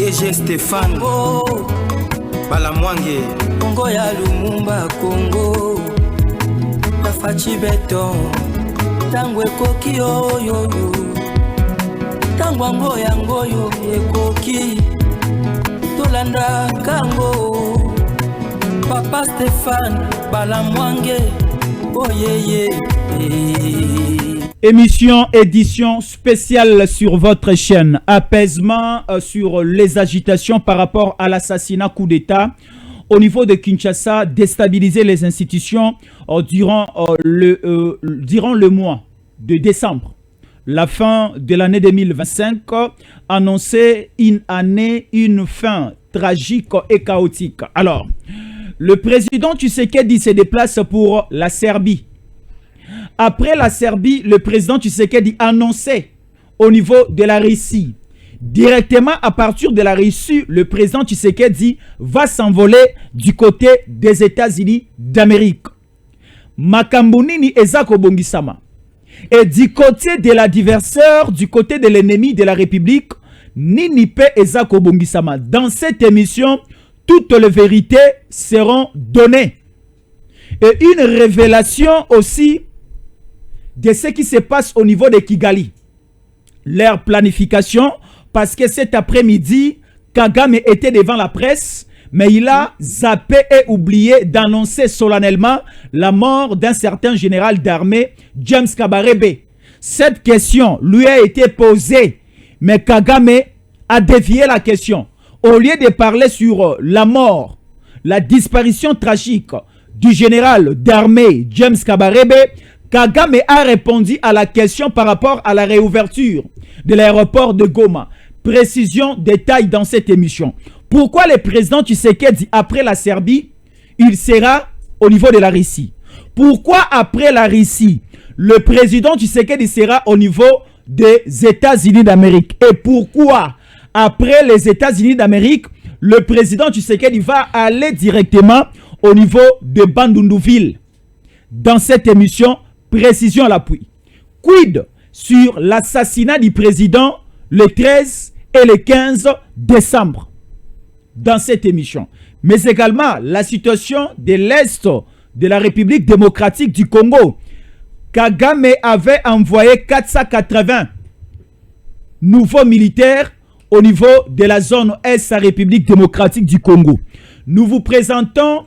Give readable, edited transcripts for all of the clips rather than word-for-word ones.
DG Stéphane Balamwange Congo ya Lumumba Congo La Fachi Beton Tangwe koki yo Tangwango yango yo ekoki Tolanda kango Papa Stéphane Balamwange Oh yeah. Émission, édition spéciale sur votre chaîne. Apaisement sur les agitations par rapport à l'assassinat coup d'État au niveau de Kinshasa, déstabiliser les institutions durant le mois de décembre. La fin de l'année 2025 annonçait une fin tragique et chaotique. Alors, le président Tshisekedi se déplace pour la Serbie. Après la Serbie, le président Tshisekedi annonçait au niveau de la Russie. Directement à partir de la Russie, le président Tshisekedi va s'envoler du côté des États-Unis d'Amérique. Makambunini ezako bongisama. Et du côté de l'adversaire, du côté de l'ennemi de la République, Nini pe ezako bongisama. Dans cette émission, toutes les vérités seront données. Et une révélation aussi de ce qui se passe au niveau de Kigali. Leur planification, parce que cet après-midi, Kagame était devant la presse, mais il a zappé et oublié d'annoncer solennellement la mort d'un certain général d'armée, James Kabarebe. Cette question lui a été posée, mais Kagame a dévié la question. Au lieu de parler sur la mort, la disparition tragique du général d'armée James Kabarebe, Kagame a répondu à la question par rapport à la réouverture de l'aéroport de Goma. Précision, détail dans cette émission. Pourquoi le président Tshisekedi, après la Serbie, il sera au niveau de la Russie? Pourquoi après la Russie, le président Tshisekedi sera au niveau des États-Unis d'Amérique? Et pourquoi après les États-Unis d'Amérique, le président Tshisekedi va aller directement au niveau de Bandundouville? Dans cette émission, précision à l'appui. Quid sur l'assassinat du président le 13 et le 15 décembre? Dans cette émission. Mais également la situation de l'Est de la République démocratique du Congo. Kagame avait envoyé 480 nouveaux militaires au niveau de la zone Est de la République démocratique du Congo. Nous vous présentons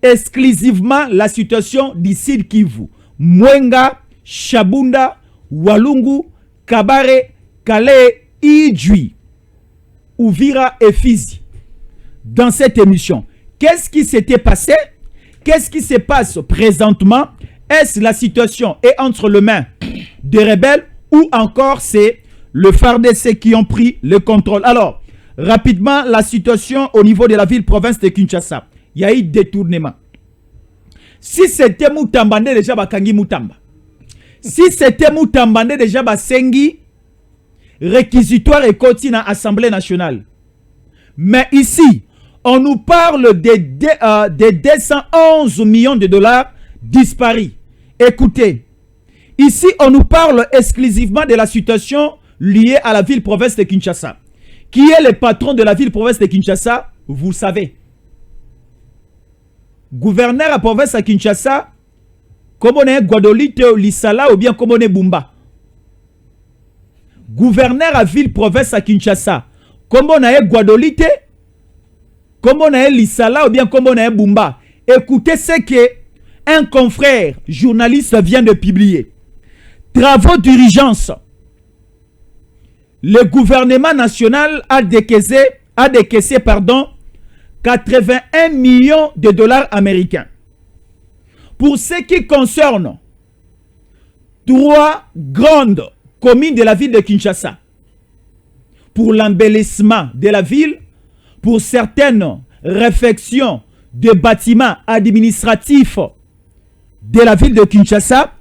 exclusivement la situation d'ici Kivu. Mwenga, Shabunda, Walungu, Kabare, Kale, Idjui, Uvira et Fizi. Dans cette émission, qu'est-ce qui s'était passé? Qu'est-ce qui se passe présentement? Est-ce la situation est entre les mains des rebelles ou encore c'est le FARDC qui ont pris le contrôle? Alors, rapidement, la situation au niveau de la ville-province de Kinshasa. Il y a eu détournement. Si c'était Moutambande, déjà Bakangi Moutamba. Si c'était Moutambande, déjà Basengi, réquisitoire et continue à l'Assemblée nationale. Mais ici, on nous parle de 211 millions de dollars disparus. Écoutez, ici, on nous parle exclusivement de la situation liée à la ville-province de Kinshasa. Qui est le patron de la ville-province de Kinshasa? Vous savez. Gouverneur à province à Kinshasa, comme on est Guadolite, Lissala ou bien comme on est Bumba. Gouverneur à ville-province à Kinshasa, comme on est Guadolite, comme on est Lissala ou bien comme on est Bumba. Écoutez ce que un confrère journaliste vient de publier. Travaux d'urgence. Le gouvernement national a décaissé 81 millions de dollars américains. Pour ce qui concerne 3 grandes communes de la ville de Kinshasa, pour l'embellissement de la ville, pour certaines réfections de bâtiments administratifs de la ville de Kinshasa,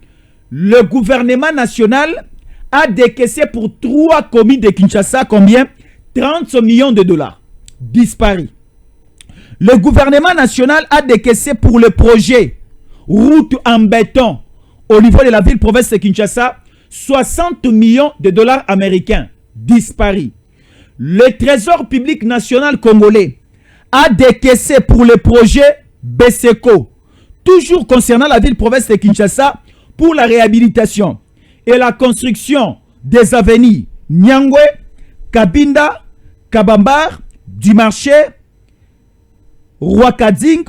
le gouvernement national a décaissé pour 3 communes de Kinshasa combien? 30 millions de dollars disparus. Le gouvernement national a décaissé pour le projet route en béton au niveau de la ville-province de Kinshasa 60 millions de dollars américains disparus. le Trésor public national congolais a décaissé pour le projet BESECO, toujours concernant la ville-province de Kinshasa, pour la réhabilitation et la construction des avenues Nyangwe, Kabinda, Kabambar, du marché, Rwakading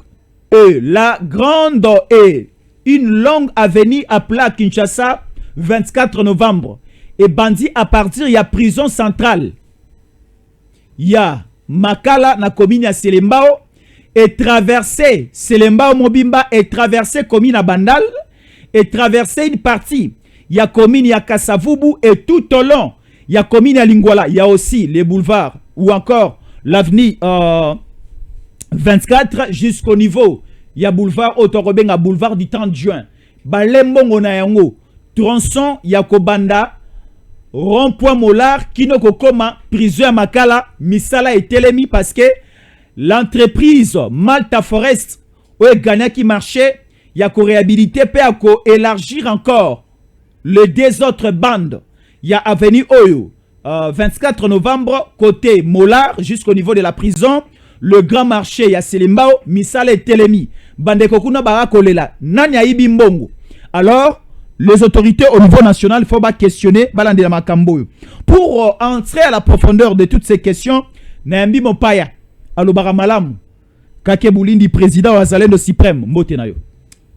et la grande et une longue avenue appelée à Kinshasa 24 novembre. Et bandit à partir, il y a prison centrale. Il y a Makala na commune à Selembao et traversé Selembao Mobimba et traversé commune à Bandal et traversé une partie. Il y a commune, il y a Kassavubu et tout au long, il y a commune à Lingwala. Il y a aussi les boulevards ou encore l'avenue 24 jusqu'au niveau. Il y a boulevard Otorobenga, boulevard du 30 juin. Balembongo na yango. Tronçon, il y a Kobanda. Rond-point Molar, Kinoko Koma, prison à Makala, Misala et Telemi parce que l'entreprise Malta Forest, où est Ghana qui marchait, il y a qu'à réhabiliter, puis à élargir encore les deux autres bandes. Il y a Avenue Oyo, 24 novembre, côté Molar, jusqu'au niveau de la prison. Le grand marché, il y a Selimbao, Misala et Telemi. Bande Kokuna Barakolela, Nanya Ibimbongo. Alors, les autorités au niveau national, il faut pas questionner Balandela Makambo. Pour entrer à la profondeur de toutes ces questions, Nambi Mopaya, Alobara Malam, Kakebulindi, président Wazalendo Suprême, Mbote Nayo.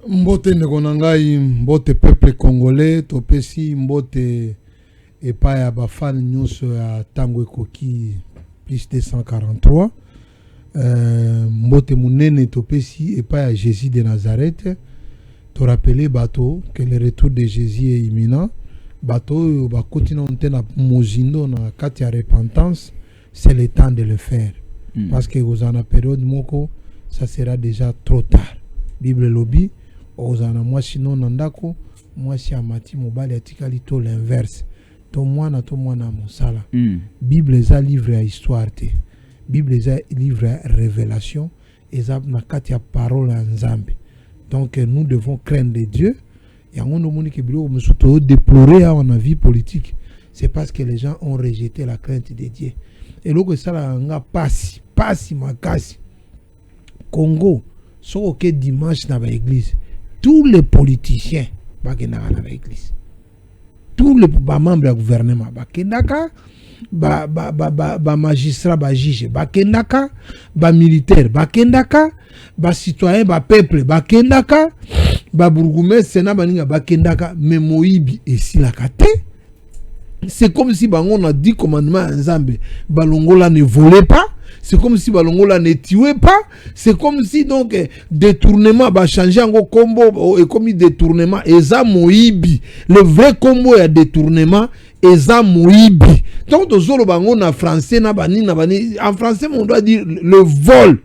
Mbote Negonangai, Mbote peuple congolais, Topesi, Mbote Epaya Bafan News à Tango Koki, plus 243. Mbote Mounene Topesi Epaya Jésus de Nazareth. Te rappeler bateau que le retour de Jésus est imminent. Bateau va continuer à mozindo na kati ya repentance, c'est le temps de le faire. Parce que vous en a période moko, ça sera déjà trop tard. Bible lobby, vous en a moi sinon nandako, moi si amati mobile atikali to l'inverse. To moi na mosala. Bible est livre à histoire te. Bible est livre à révélation, et ça na kati ya parole en Nzambe. Donc nous devons craindre Dieu. Et on a déploré à la vie politique. C'est parce que les gens ont rejeté la crainte de Dieu. Et là, ça a passé makasi. Congo, so que dimanche dans l'église, tous les politiciens dans l'église, tous les membres du gouvernement, magistrat, juge, militaire, citoyen, peuple, bourgmestre, mais Moïbi et Silakate. C'est comme si on a dit commandement en Zambie, Balongola ne volait pas. C'est comme si Balongola ne tuait pas. C'est comme si donc détournement va changer en combo et comme détournement et ça Moïbi. Le vrai combo est détournement et ça Moïbi. Donc en français en français on doit dire le vol.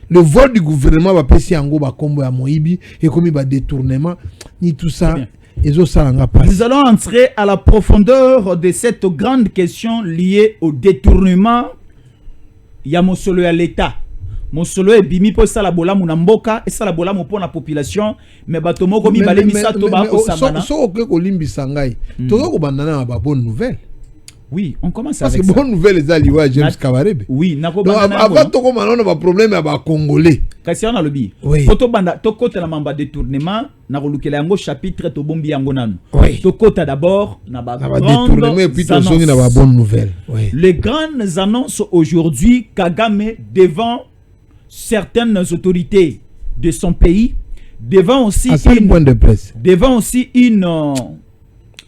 Le vol du gouvernement va passer en gros combo à Moïbi et comme il va détournement ni tout ça. Nous allons entrer à la profondeur de cette grande question liée au détournement. Il y a mon solo à l'État. Mon solo est bimi pour ça la bola munamboka et ça la bola pour la population. Mais batomo comme il balé misa toba au samana. So que kolimbi sangai. Tozo ko bandana ba bonne nouvelle. Oui, on commence avec ça. Parce que bonne nouvelle les alliés James Kabarebe. Oui, nako bandana. Avant to ko malona ba problème à ba congolais. Kasi on a le bi. Poto banda to kota na mamba détournement na kolukela yango chapitre to bombi yango nanu. To kota d'abord na ba détournement et puis to songi na ba bonne nouvelle. Les grandes annonces aujourd'hui Kagame devant certaines autorités de son pays, devant aussi devant aussi une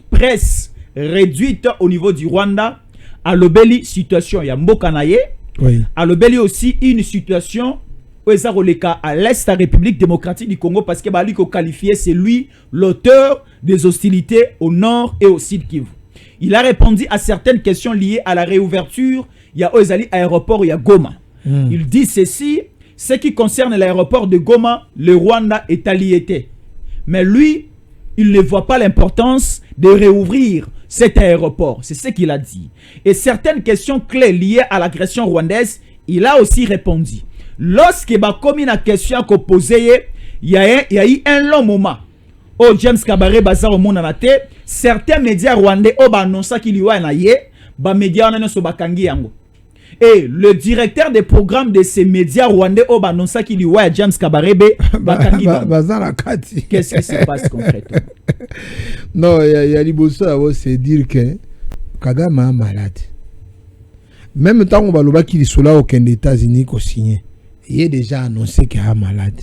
presse réduite au niveau du Rwanda, à l'obéli situation il y a Mbokanaye, à l'obéli aussi une situation à l'est de la République démocratique du Congo parce que Bali ko qualifié c'est lui l'auteur des hostilités au nord et au sud Kivu. Il a répondu à certaines questions liées à la réouverture, il y a Ozali aéroport, il y a Goma. Il dit ceci, ce qui concerne l'aéroport de Goma, le Rwanda est allié. Mais lui, il ne voit pas l'importance de réouvrir cet aéroport. C'est ce qu'il a dit. Et certaines questions clés liées à l'agression rwandaise, il a aussi répondu. Lorsque Bakomi na question qu'on posait, il y a eu un long moment. Oh, James Kabaré Bazar au monde en tête. Certains médias rwandais ont annoncé qu'il y a un médias en so bakangi yango. Et le directeur des programmes de ces médias rwandais au Banonsa qui dit ouais James Kabarebe qu'est-ce qui se passe concrètement? Non, il y a liboso c'est dire que Kagame est malade. Même tant qu'on va le qu'il soit là au États-Unis qu'on signe, il est déjà annoncé qu'il est malade.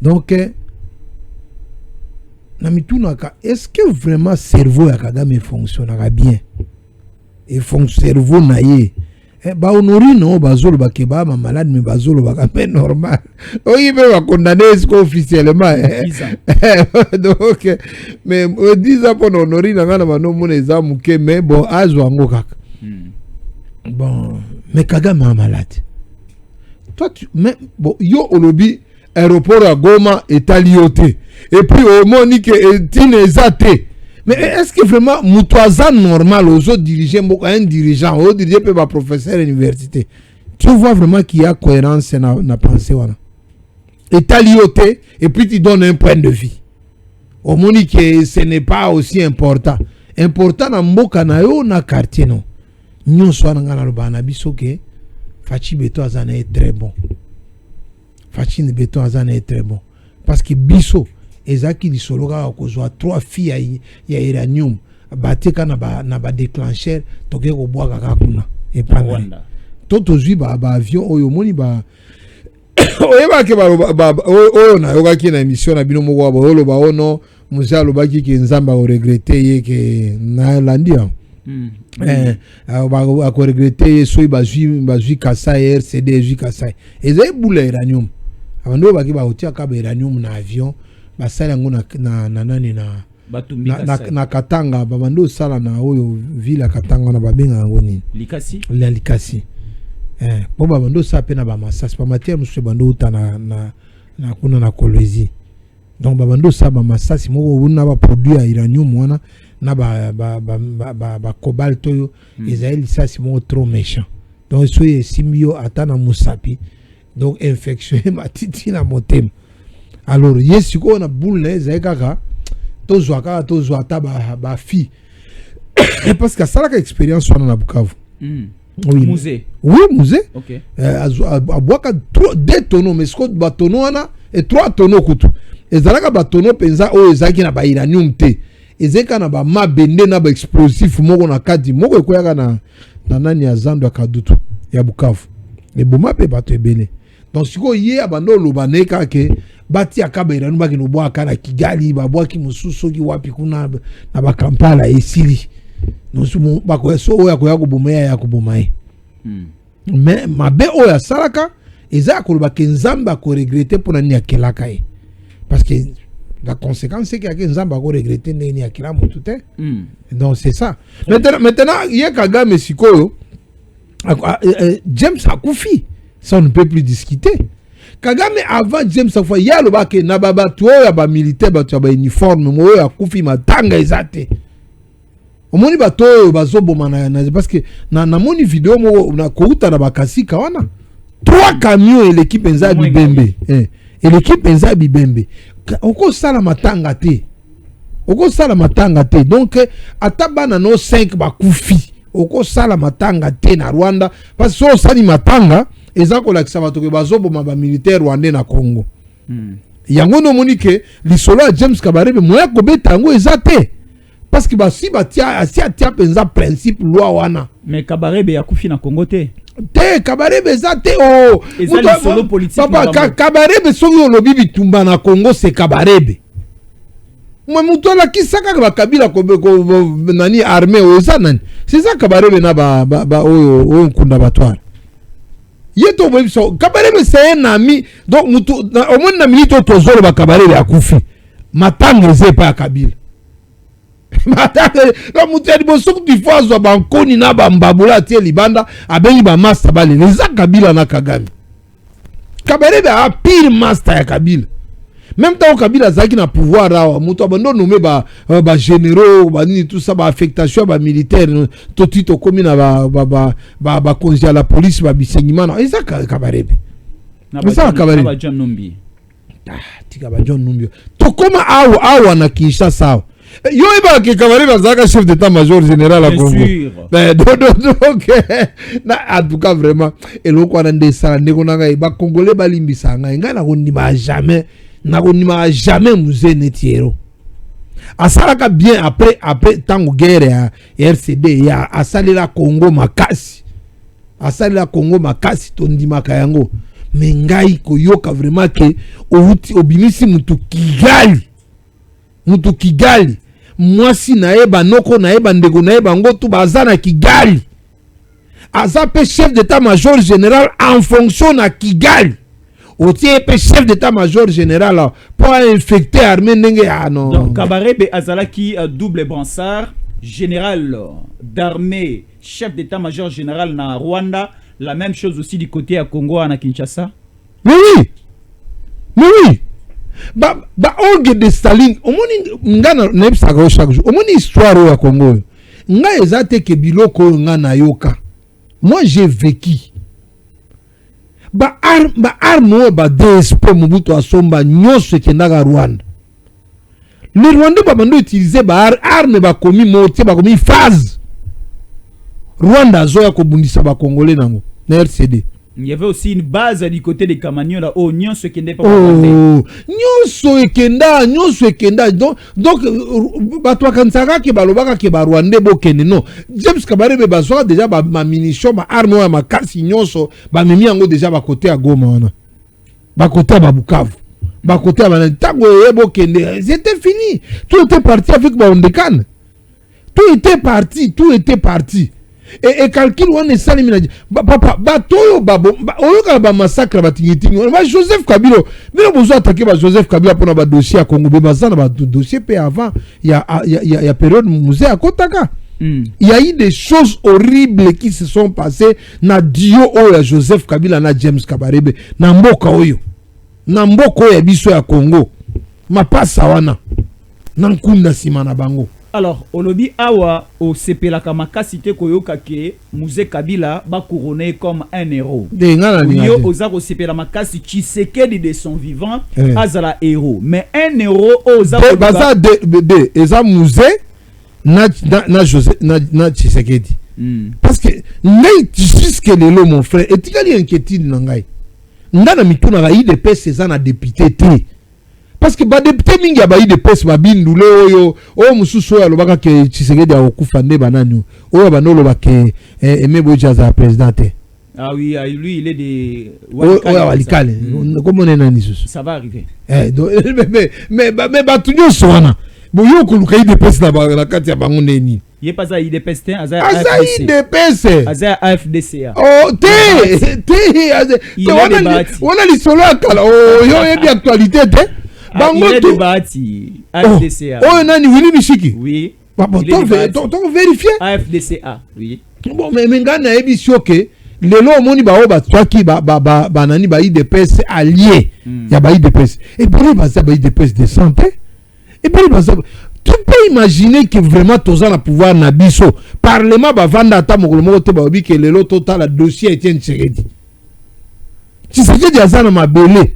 Donc est-ce que vraiment le cerveau de Kagame fonctionnera bien? Et le cerveau naïe. Ba honori non bazolo ba keba ma malade mais bazolo ba quand normal. Oui mais va condamner officiellement. Donc mais 10 ans pour honori na ngana ba no moneza muke mais bon azwa ngo kaka. Bon mais Kagame est malade. Toi tu mais bon yo olobi aéroport à Goma est alioté et puis au monique est inexaté. Mais est-ce que vraiment Moutouazan normal aux autres dirigeants, un dirigeant, aux dirigeants peut être professeur à l'université? Tu vois vraiment qu'il y a cohérence dans la pensée. Et tu as lioté et puis tu donnes un point de vue. Au moins que ce n'est pas aussi important. Important dans Mboka na yo na quartier non. Nous sommes dans le banabiso que Fachi Beto Azana est très bon. Fachi Beto Azana est très bon. Parce que Biso ezaki di sologa kozwa 3 filles ya uranium bateka na ba déclencheur toke ko bwa kaka kuna et pas toto zui ba avion oyo moni ba oyeba ke ba oyo na yoga ki na émission na bino moko ba olo ba ono muzalo baki ke nzamba o regretter ye ke na landia ba ko regretter so ba zui kasa RCD zui kasa ezai bula uranium abando baki ba otia ka ba uranium na avion basala ngo na Katanga babando sala na oyo ville Katanga na babenga ngo nini likasi bo babando sa pe na ba masasi ba matière musu bando uta na kuna na Kolwezi donc babando sa ba masasi mo na ba produit ya uranium wana na ba cobalt yo Israël ça c'est mo trop méchant donc soye simbio atana musapi donc infection matiti na motema. Alors, yes, on a boule, Zagaka, Tozwa ta ba fille. Parce que ça, la expérience, on a Bukavu. Oui, musée. Oui, musée. Ok. À Boaka, 2 tonneaux, mais ce qu'on a tonneau, et 3 tonneaux, couteau. Et Zalaka batono, pensa, oh, Zaki na ba iranium te. Et Zeka na ba ma bende na ba explosif, moko na kadi, moko ekoyaka na nani ya Zando Kadutu, ya Bukavu. Et Boma pe bato ebele. Donc, si vous avez abandonné le baneka que bati akabera nuba ki no bwa kana Kigali ba bwa ki mususu ki wapi kuna na ba Kampala esili no sumo ba ko so oya ko yakubumaya yakubumaye mais mabe oya salaka eza ko ba kenzamba ko regretter pour nani akelaka e parce que la conséquence c'est que nzamba ko regretter nani akela mutu te donc c'est ça maintenant ye Kagame sikoyo James akufi ça on ne peut plus discuter. Kagame avant James Safa ya lo ba ke na baba to ya ba militaire ba to ba uniforme mo ya kufi matanga ezate. Omoni ba to ba zoboma na parce que na moni vidéo mo na kouta na bakasika wana 3 camions et l'équipe enza bibembe et l'équipe enza bibembe oko sala matanga te donc atabana no 5 ba kufi oko sala matanga te na Rwanda parce que so sali matanga ezako la kisabato ke bazoboma ba militaire rwandais na Congo. Yango no monike lisolo ya James Kabarebe moya ko betango ezate parce que basi batia atia penza principe loi wana. Mais Kabarebe yakufi na Congo te. Kabarebe ezate oh. Lisolo politique. Papa Kabarebe songi olobi bitumba na Congo c'est Kabarebe. Moi muto la kisaka ba kabila ko nani armée oza nani. C'est ça Kabarebe na ba o nkunda batwara. Yeto bobiso Kabarebe c'est un ami donc au moins na minute tozolo ba Kabarebe akufi matanga ze pa Kabila matanga la muteli boso tu fois zo bankoni na bambabula tie libanda abengi ba master bale les Kabila na Kagame Kabarebe a pire master ya Kabila même temps Kabila zaki na pouvoir là muto abando nommé ba généraux ba nini tout ça ba affectation ba militaire to tito komi na ba konzi la police ba bisenyima na eza Kabarebe na ça Kabarebe ba John Numbi tika ba John Numbi to koma awa na Kinshasa Yo eba ke Kabare bazaka chef d'état-major général à Congo. Bien sûr. Donc en tout cas vraiment et le quoi dans ça ndeko nanga ba congolais balimbisa nga nga na konima jamais musée netiero. Asalaka bien après tango guerre ya RCD ya asalela Congo makasi. Asalela Congo makasi tondimaka yango. Mais ngai koyoka vraiment que obimisi mutu Kigali mwasi naeba noko naeba ndeko naeba ngotu bazana Kigali azape chef d'état-major général en fonction na Kigali otie pe chef d'état-major général pour infecter armée ndenge non. Donc Kabarebe azalaki double bransard général d'armée chef d'état-major général na Rwanda, la même chose aussi du côté à Congo à Kinshasa. Mais oui ba orgue de Staline omoni ngana nebsaka chaque jour omoni histoire ya Congo nga ezate ke biloko nga na yoka. Moi j'ai vécu ba arme ba DSP Mobutu asomba nyonso kendaka Rwanda. Le Rwanda ba bando utiliser ba arme ba komi moté ba komi phase Rwanda zoya ko bundisa ba Congolais nango na RCD. Il y avait aussi une base du côté des Camarades là au nyonso kende pas nyonso ekenda donc bato kansaka ke balobaka ke ba Rwanda bokende non James Kabarebe bazwa déjà ba munition ba arme ya makasi nyonso ba memi yango déjà ba côté à Goma wana ba côté ba Bukavu ba côté ba tango bokende c'était fini, tout était parti avec ba Ondekane, tout était parti et calcul on est salé mina papa batoyo babo oyoka ba massacre batingitingi ba Joseph Kabila mais besoin attaquer ba Joseph Kabila pour na ba dossier à Congo be bazana ba dossier pe avant il y a période musée à Kotaka. Il y a eu des choses horribles qui se sont passées na dio oya Joseph Kabila na James Kabarebe na mboka oyo ya biso ya Congo mapasa wana na nkunda sima na bango. Alors, olobi awa au sepela kamakasite koyoka ke Musée Kabila ba couronné comme un héros. Yo oza ko sepela makasi Tshisekedi de son vivant azala héros. Mais un héros oza ko baza de eza musée na Tshisekedi. Parce que ngai jusque lelo mon frère etikali inquiétude na ngai. Ndana mituna ga IDPS eza na député te. Parce que ba député mingi ya ba IDPS ba bindule oyo mususu ya lobaka ke Tshisekedi ya okufa nde banani oyo banolo ba ke Emebo Jaza présidente. Ah oui, lui il est de Walikale. Comment on est nani susu? Ça va arriver. Mais batunyo soana. Boyo ko luka IDPS na kati ya bango neni. Il est pas à IDPS, Aza IDPS. Aza AFDCA. Oh, on a l'histoire kala. Oh, yo yebi actualité te. Il est débattu. AFDCA. Oh, nani Willy Mishiki. Oui. Bon, ton vérifier. AFDCA, oui. Bon, mais ngana yebi sioke. Lelo moni ba oba twaki ba nani ba IDPS allié. Ya ba IDPS. Et puis ba IDPS de santé. Et puis tu peux imaginer que vraiment toza na pouvoir na biso parlement ba vanda ata mokolo moko te ba obi ke lelo total la dossier Etienne Tshisekedi. Tshisekedi azana mabele.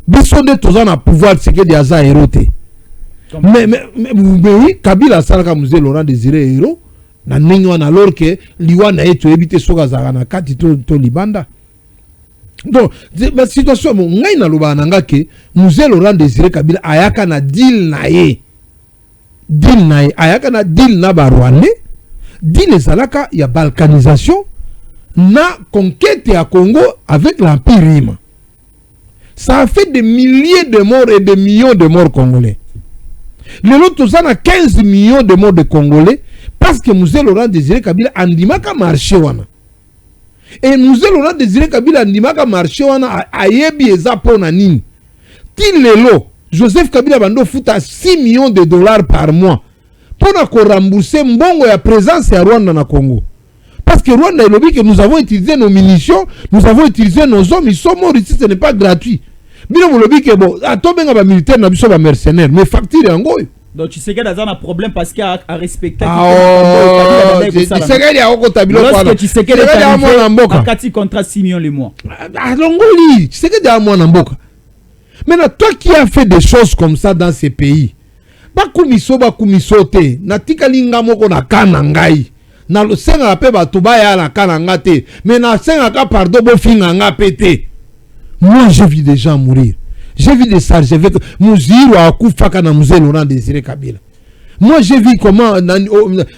Biso de toza na pouvoir Tshisekedi aza héros te. Mais oui, Kabila salaka musée Laurent Désiré héros na ninyo na alors que liwa na eto ebite soka zaka na kati to libanda. Donc la situation mo ngai na loba nanga ke musée Laurent Désiré Kabila ayaka na deal na ye. Ayaka na deal na ba Rwandais. Deal ezalaka ya balkanisation na conquête à Congo avec l'Empire Rima. Ça a fait des milliers de morts et des millions de morts congolais. Le lot tout ça a 15 millions de morts de Congolais parce que Musée Laurent Désiré Kabila andimaka marché wana. Et Musée Laurent Désiré Kabila andimaka marché wana ayebi eza pona nini. Ti lelo Joseph Kabila bando futa 6 millions de dollars par mois pour rembourser mbongo ya présence ya Rwanda na Congo. Parce que Rwanda est lobby que nous avons utilisé nos munitions, nous avons utilisé nos hommes, ils sont morts ici, ce n'est pas gratuit. Bino mo lobby que bon, atobenga ba militaire na biso ba mercenaires, mais facture yango. Donc tu sais qu'il y a un problème parce qu'il a respecté. Tshisekedi a okotabilo kwa. Lorsque Tshisekedi est arrivé, akati contrat 6 millions le mois. Longoli, Tshisekedi a mwana mboka. Maintenant, toi qui as fait des choses comme ça dans ces pays, bakumiso te natikali nga moko na kana ngai na senga pe bato baya na kana nga te mais na senga ka pardon bofinga nga pete. Moi j'ai vu des gens mourir, j'ai vu des sarges avec Muziro akufaka na Mzee Laurent Désiré Kabila. Moi j'ai vu comment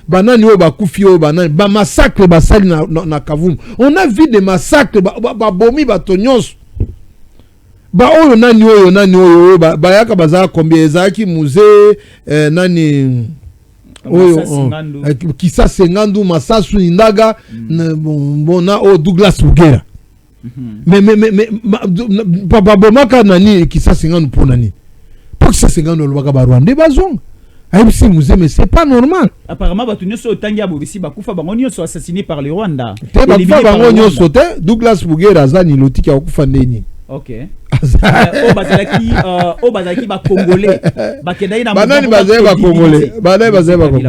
banani o bakufi o banani ba massacre basali na Kavumu. On a vu des massacres ba bomi batonyos ba oyo nani oyo ba yaka bazaka combien ezaki Muzee nani oyo kisa sengandu masasu indaga bona o Douglas Bugera. Mais papa bomaka nani kisa sengandu pona nini pour kisa sengandu lobaka ba Rwanda bazonga aïbisi Muzee, mais c'est pas normal. Apparemment batunyo so tangia bobisi bakufa bango nyonso assassiné par le Rwanda. Te bakufa bango nyonso te Douglas Bugera azani lotiki akufa ndeni. OK. Au bazaki ba congolais bakedai na banani bazai ba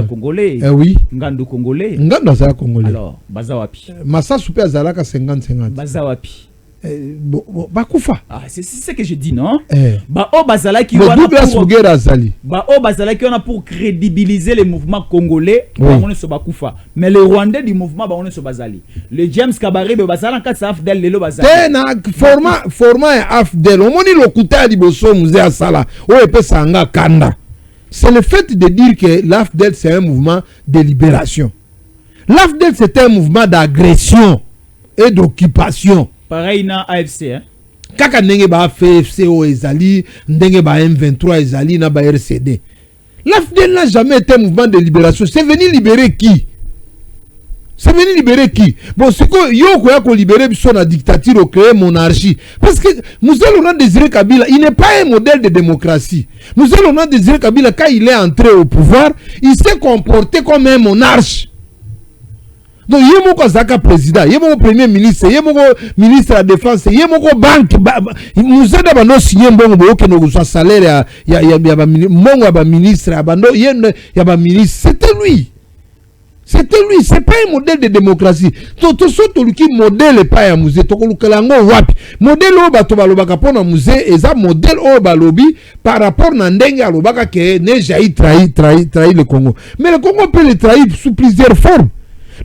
congolais. Eh oui. Ngandu congolais. Ngandu azala congolais. Alors baza wapi? Masasu pe azalaka 50-50. Baza wapi? Bakufa. Ah, c'est ce que je dis, non? Douglas Bugera azali. Bazalaki on a pour crédibiliser les mouvements congolais, on est bakufa. Mais les Rwandais du mouvement on est bazali. Le James Kabaré bazala kat sa afdel lelo bazali. Tena format afdel. On moni lokuta liboso Muzee asala. O epesa nga kanda. C'est le fait de dire que l'AFDEL c'est un mouvement de libération. L'AFDEL c'est un mouvement d'agression et d'occupation. Pareil na AFC, hein? Kaka ndenge ba FCO ezali, ndenge ba M23 ezali na ba RCD. L'AFDEL n'a jamais été un mouvement de libération. C'est venu libérer qui? C'est venu libérer qui? Bon, c'est que yo ko libérer biso na dictature, créer monarchie. Parce que Mzee Laurent Désiré Kabila, il n'est pas un modèle de démocratie. Mzee Laurent Désiré Kabila, quand il est entré au pouvoir, il s'est comporté comme un monarque. Donc, il y a Zaka président, il y a premier ministre, il y a ministre de la défense, il y a banque. Nous avons signé un bon salaire, il y a ministre, il y a ministre. C'était lui. C'était lui. C'est pas un modèle de démocratie. Tout ce modèle pas un musée. Modèle au bato pona musée, et ça modèle au balobi par rapport à Ndenga Lobaka qui n'est jamais trahi le Congo. Mais le Congo peut le trahir sous plusieurs formes.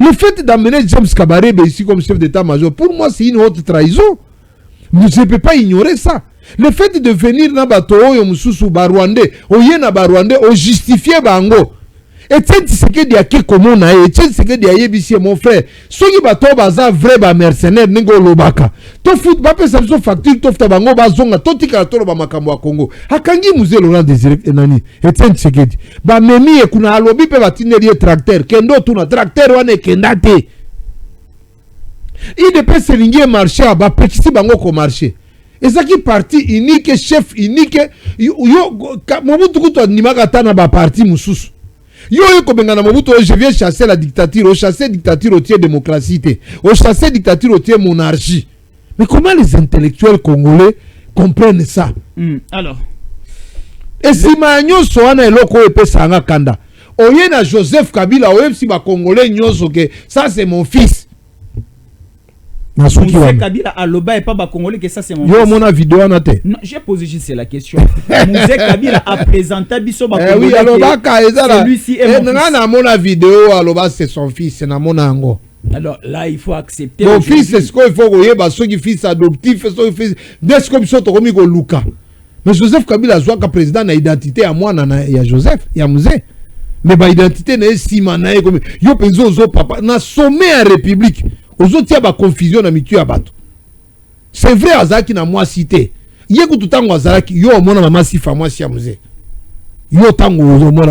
Le fait d'amener James Kabaré ici comme chef d'état-major, pour moi, c'est une haute trahison. Je ne peux pas ignorer ça. Le fait de venir dans bateau, Mususu Barwandais, Oyena Barwandais, on justifie Bango. Et tu sais que dia ke comment na et tu sais que dia yebisi mon frère. Soki bateau baza vrai ba mercenaire ningo lobaka. To foot ba pesa biso facture to fta bango bazonga to tika to ba makambo ya Congo. Akangi Mzee Laurent Désiré nani. Et tu sais que ba memi e kuna alobi pe batineri tracteur kendo tuna tracteur wane kendate. Il dépend selingi marché ba petiti bango ko marché. Et ça qui parti unique chef unique yo Mobutu kuto nimaka tana ba parti mususu. Yo komengana Mobutu, je viens chasser la dictature, au chasser dictature au tiers démocratie, au chasser dictature au tiers monarchie. Mais comment les intellectuels congolais comprennent ça? Alors. Et si Magnon Soana et Loko et Pesanga Kanda, Oyena Joseph Kabila, Oyem si ma Congolais nyoso que ça c'est mon fils. Mzee Kabila a loba et pas ba Congolais que ça c'est mon fils. Yo mon vidéo en atte. Non, j'ai posé juste la question. Mzee Kabila a présenté biso ba Congolais. Oui, aloba ka ezala. Celui-ci est mon fils. Na mon vidéo aloba c'est son fils, na mon ango. Alors là, il faut accepter. Mon fils, c'est ce qu'il faut que ceux qui fils adoptif, ceux qui fils dès que comme ça tokomi ko Luka. Mais Joseph Kabila soit ka président na identité à moi na ya Joseph, ya Mzee. Mais ba identité na sima na comme yo penzo zo papa na sommet en république. Aux autres, il y a confusion dans mitu à bateau. C'est vrai, Azaki n'a moi cité. Il y a tout temps Azaki, yo mon maman si fa moi si Mzee. Yo tango au moins.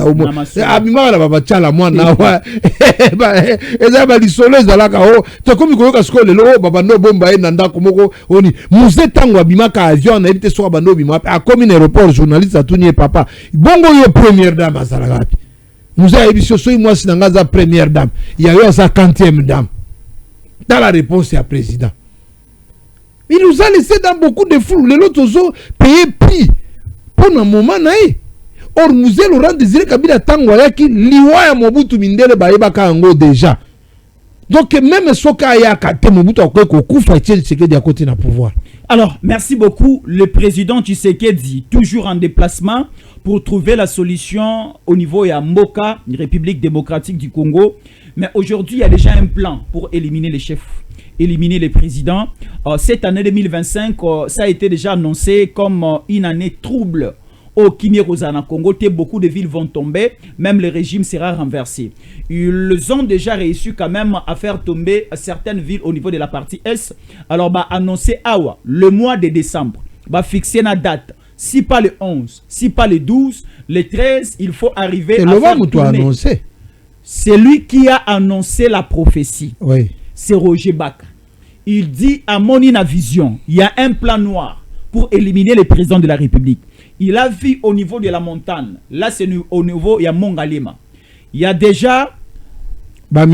Abima la baba chala moi na wa. Eza ba lisolo ezalaka o. To comme ko ka skole lo baba no bomba e nanda komoko oni. Mzee tango abima ka avion na ebite so bando bima a comme un aéroport journaliste atuni papa. Bongo yo première dame azalaka. Mzee ebisho so moi si nanga première dame. Il y a eu sa 40e dame. Dans la réponse, c'est à président. Il nous a laissé dans beaucoup de flou. Les autres ont payé prix pour un moment. Or, Mzee Laurent Désiré Kabila Tangwaya qui liwa ya Mobutu Mindele Baïbaka Ango déjà. Donc, même Soka ya Kate Mobutu a quoi qu'on coupe à Tchèque à côté d'un pouvoir. Alors, merci beaucoup. Le président Tshisekedi, toujours en déplacement pour trouver la solution au niveau de Mboka, République démocratique du Congo. Mais aujourd'hui, il y a déjà un plan pour éliminer les chefs, éliminer les présidents. Cette année 2025, ça a été déjà annoncé comme une année trouble au Kinyerozana Congo. Beaucoup de villes vont tomber, même le régime sera renversé. Ils ont déjà réussi quand même à faire tomber certaines villes au niveau de la partie Est. Alors, annoncer Awa, le mois de décembre, fixer la date. Si pas le 11, si pas le 12, le 13, il faut arriver à faire tourner. C'est lui qui a annoncé la prophétie. Oui. C'est Roger Baka. Il dit à Monina Vision, il y a un plan noir pour éliminer les présidents de la République. Il a vu au niveau de la montagne. Là, c'est au niveau, il y a Mongalema. Il y a déjà le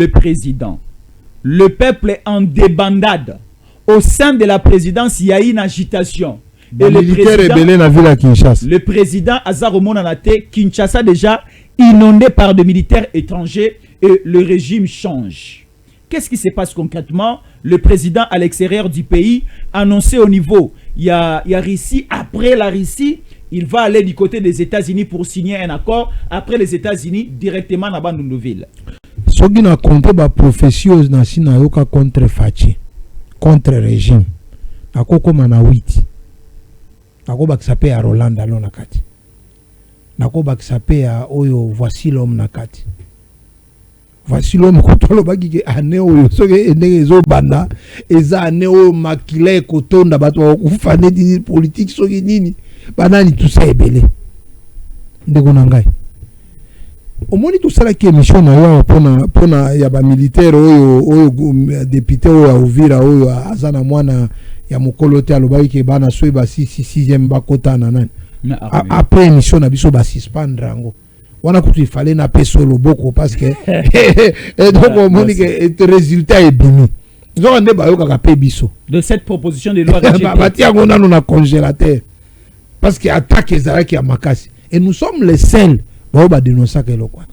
président. Le peuple est en débandade. Au sein de la présidence, il y a une agitation. Et le président Azar Omonanate, Kinshasa déjà inondé par des militaires étrangers et le régime change. Qu'est-ce qui se passe concrètement? Le président à l'extérieur du pays annoncé au niveau, il y a Russie. Après la Russie, il va aller du côté des États-Unis pour signer un accord. Après les États-Unis, directement à Bandundouville. Ce qui n'a compté la prophétie contre Fachi, contre régime. Nakoko manawiti. Nako baksape ya Roland alo nakati. Nako baksape ya oyo voici l'homme nakati. Voici l'homme kotolo baki ane oyo soke endenge zo banda eza ane oyo makile kotonda bato bakufa neti politique soki nini banani tout ça ebele. Ndeko nangai. Omoni tout ça la ki émission na yo pona ya ba militaire oyo député oyo ya Uvira oyo azana mwana ya mokolo te alobaki ke bana soyi ba 6e bakota na nani. Après émission na biso ba suspendre rango. Wana kutu il fallait na peso loboko parce que et donc on dit que résultat est bini. Ils ont ndé ba yo kaka pe biso. De cette proposition de loi ba tia ngona na congélateur. Parce que attaque ezalaki ya makasi. Et nous sommes les seuls ba dénoncer que lokwa.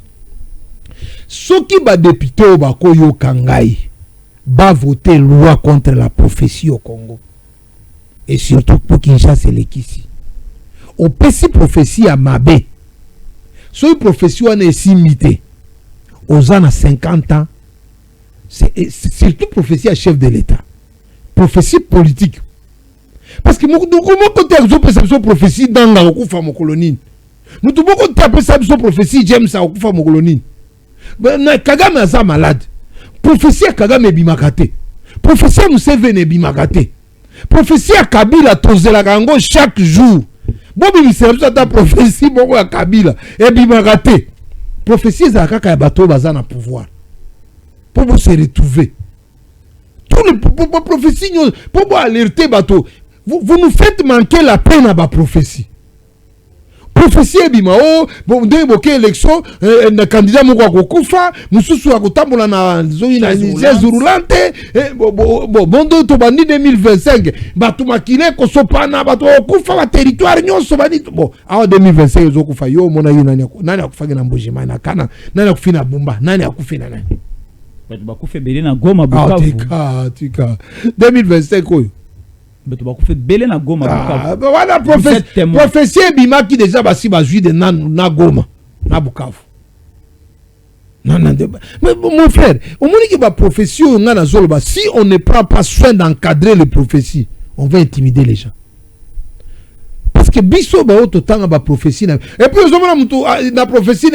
Soki ba député ba koyo kangai ba voter loi contre la prophétie au Congo. Et surtout pour Kinshasa et Lekisi. Au PC prophétie à Mabé. Si une prophétie est simité aux ans à 50 ans, c'est surtout prophétie à chef de l'État. Prophétie politique. Parce que nous avons une prophétie dans la colonie. Nous avons une prophétie James à la colonie. Kagame est malade. Prophétie à Kagame Bimakate. Prophétie à Museveni Bimakate. Prophétie à Kabila Tozela Gango chaque jour. Bobi Miserabisa ta prophétie boko à Kabila et Bimakate. Prophétie à Kaka Bato Bazana pouvoir. Pour vous se retrouver. Tous les prophéties pour vous alerter Bato. Vous nous faites manquer la peine à ma prophétie. Prophétie bimao bon de évoquer élection un candidat moko akokufa mususu akotambola na zoni na zurulante bon to bandi 2025 batu makile ko sopana batu okufa ba territoire nyonso bani bon en 2025 ezokufa yo mona yina nani akufa na Mbujima na kana nani akufina Bumba nani akufina nani batu bakufe bele na Goma Bukavu tika 2025 oyo voilà prophétie bima qui déjà basi bazui de na Goma na Bukavu. Mais mon frère, on me dit que la prophétie si on ne prend pas soin d'encadrer les prophéties, on va intimider les gens. Parce que biso ba auto temps ba prophétie et puis la prophétie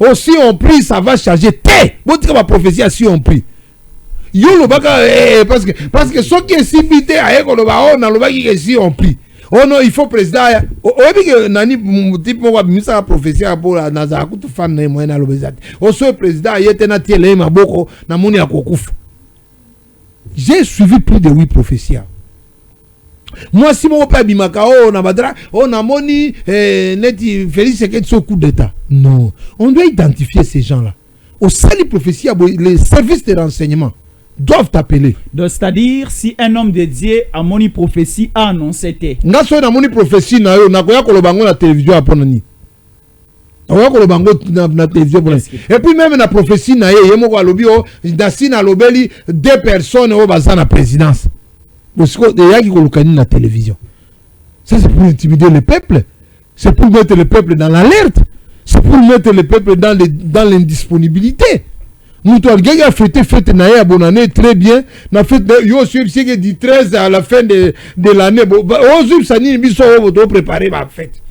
aussi on prie ça va changer té. Bon dire la prophétie si on prie. Yo le baka parce que ceux qui est simité à eko le ba on le baki que si on prie. Oh non, il faut président o bi nani type mo bimisa la prophétie pour na za kutu fan na mo na lo bezat. O so président yete na tiele maboko na muni akokufa. J'ai suivi plus de 8 prophéties. Moi si mon père bimaka na badra na moni neti Félix Seketso coup d'état. Non, on doit identifier ces gens-là. Au sein des prophéties, les services de renseignement doivent t'appeler. C'est-à-dire, si un homme dédié à moni prophétie a annoncé. Nga so na moni prophétie na yo na koya kolobango na télévision aponani. on ko bango na télévision. Et puis même la prophétie na yemo ko alobi o dasina lobeli 2 personnes au bazana présidence. Parce que il y a qui ko lukani na télévision. Ça c'est pour intimider le peuple. C'est pour mettre le peuple dans l'alerte. C'est pour mettre le peuple dans l'indisponibilité. Nous toi gars a fête na bonne année très bien. Na fête yo c'est que du 13 à la fin de l'année. Aujourd'hui ça ni biso on doit préparer ma fête.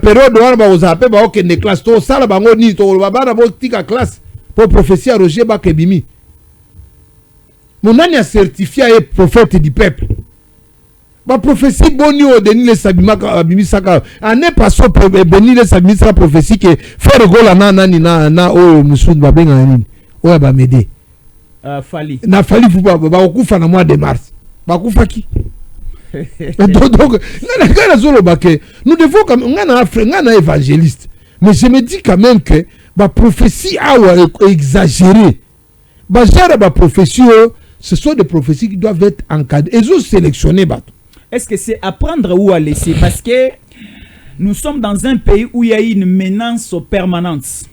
Période classe to sala bango ni to bana bo tika classe pour prophétie à Roger Bakebimi. Mon ami a certifié à prophète du peuple. Ma prophétie boni o deni le sabima abimi saka ane paso boni le sabimi saka prophétie que faire gola na o musu babenga nini o ba m'aider fali na fali fu ba okufa na mois de mars ba kufa ki donc nous devons quand même on a évangéliste mais je me dis quand même que la prophétie a exagéré la prophétie ce sont des prophéties qui doivent être encadrées et sont sélectionnées. Est-ce que c'est à prendre ou à laisser? Parce que nous sommes dans un pays où il y a une menace permanente.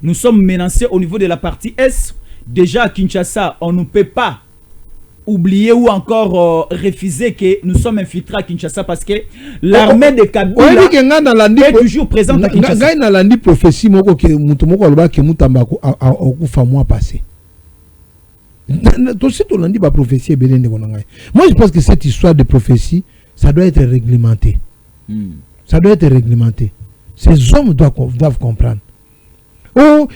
Nous sommes menacés au niveau de la partie Est. Déjà à Kinshasa, on ne peut pas oublier ou encore refuser que nous sommes infiltrés à Kinshasa parce que l'armée de Kabila est toujours présente à Kinshasa. Prophétie mois passé. Moi je pense que cette histoire de prophétie ça doit être réglementé. Ça doit être réglementé. Ces hommes doivent comprendre. Oh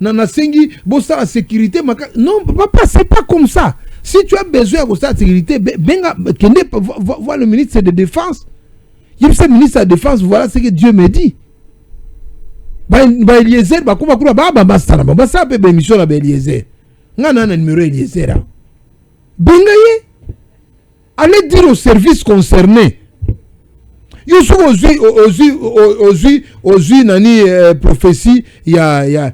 nana sengi bossa sécurité non papa c'est pas comme ça. Si tu as besoin de cette sécurité, voir le ministre de Défense. Il y a le ministre de Défense, voilà ce que Dieu me dit. Eliezer, ça peut être mission à Eliezer. Ngana na numéro Eliezer. Bengaye, allez dire aux services concernés. Yo so ozu nani prophétie ya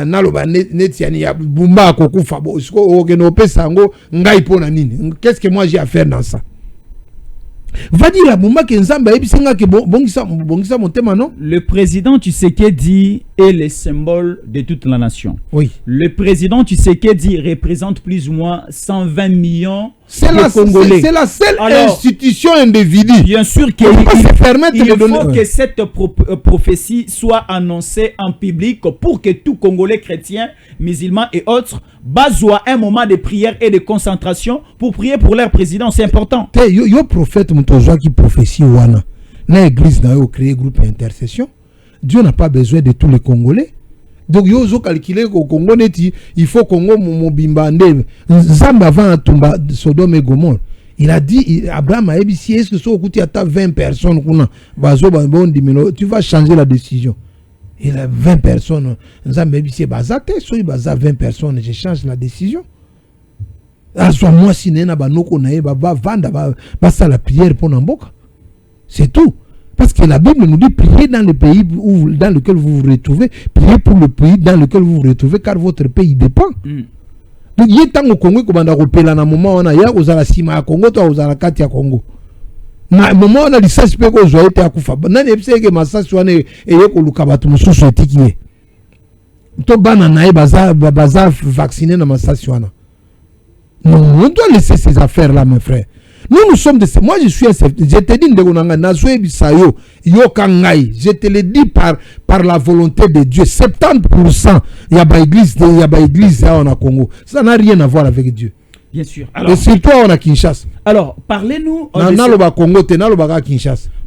naloba netiani ya bumba kokufa bo siko okeno pesa ngo ngai pona nini. Qu'est-ce que moi j'ai à faire dans ça? Va dire la bumba ke nzamba ebisenga ke bongisa montema non? Le président Tshisekedi est le symbole de toute la nation. Oui. Le président Tshisekedi représente plus ou moins 120 millions de Congolais. C'est la seule institution individuelle. Bien sûr qu'il faut que cette prophétie soit annoncée en public pour que tout Congolais chrétiens, musulmans et autres basoient un moment de prière et de concentration pour prier pour leur président. C'est important. Yo prophète Moutozoa qui prophétie wana. Na église na yo créé groupe intercession. Dieu n'a pas besoin de tous les Congolais. Donc yo zo calculer au Congo neti il faut Congo mobimba nde Nzamba avant Tumba Sodome et Gomorrhe. Il a dit Abraham a dit si est-ce que so okuti ata 20 personnes kuna bazo bon dimino tu vas changer la décision. Il a 20 personnes Nzamba a dit c'est bazate so il baza 20 personnes je change la décision. Soit moi si nena banoko na ba vanda ba sala prière pour Namboka. C'est tout. Parce que la Bible nous dit priez dans le pays dans lequel vous vous retrouvez, priez pour le pays dans lequel vous vous retrouvez, car votre pays dépend. Donc il y a tant au Congo que banda kopela na moment on a ya ozala sima ya Congo to ozala kati ya Congo. Na moment on a licence pe ko zo ete akufa. Na ne pse ke masasi wana eye ko luka batu mususu etikiye. To bana na e baza vacciner na masasi wana. Non, on doit laisser ces affaires là mes frères. Nous sommes de moi je suis un je te dis je te le dis par la volonté de Dieu 70% il y a pas église on a Congo ça n'a rien à voir avec Dieu bien sûr alors, et surtout on a Kinshasa alors parlez-nous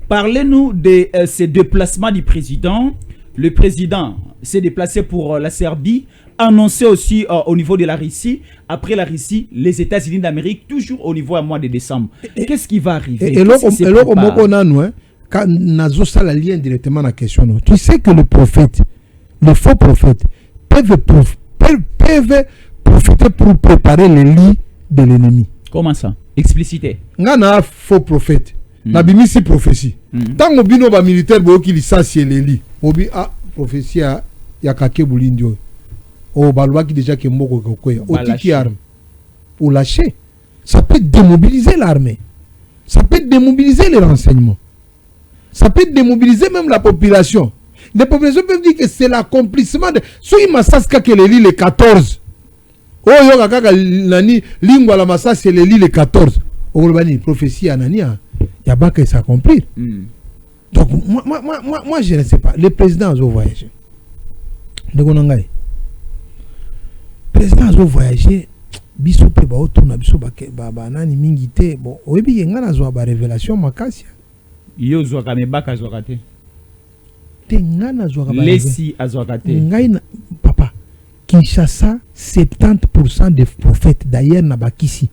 parlez-nous de ces déplacements du président. Le président s'est déplacé pour la Serbie, annoncé aussi au niveau de la Russie. Après la Russie, les États-Unis d'Amérique, toujours au niveau à mois de décembre. Qu'est-ce qui va arriver? Et là, quand Nazo ça la lien directement à la question. Tu sais que le prophète, le faux prophète, peuvent profiter pour préparer les lits de l'ennemi. Comment ça? Explicité. Ngana faux prophète. Nabimi si prophétie. Tant que bino ba militaire bo ki licencier les lits. Obi prophétie ya kake bulindio. Oh balwa qui déjà que mboko kokoya. Otiki arme. Ou lâcher. Ça peut démobiliser l'armée. Ça peut démobiliser les renseignements. Ça peut démobiliser même la population. Les populations peuvent dire que c'est l'accomplissement de... So il masaska que les l'île 14. Oh yo kaka nani lingua la massa c'est les l'île 14. Oh le prophétie anania. Il y a pas que ça accomplir. Donc moi je ne sais pas. Les présidents ont voyagé. De Gonangai. Présidents ont voyagé. Biso pe ba otuna biso ba nani mingi te. Bon, oyebi yenga na zo ba révélation makasi. Yo zo ka mebaka zo ka te. Tengana zo ka ba. Lesi azwaka te. Ngai na papa. Kinshasa 70% des prophètes d'ailleurs na bakisi.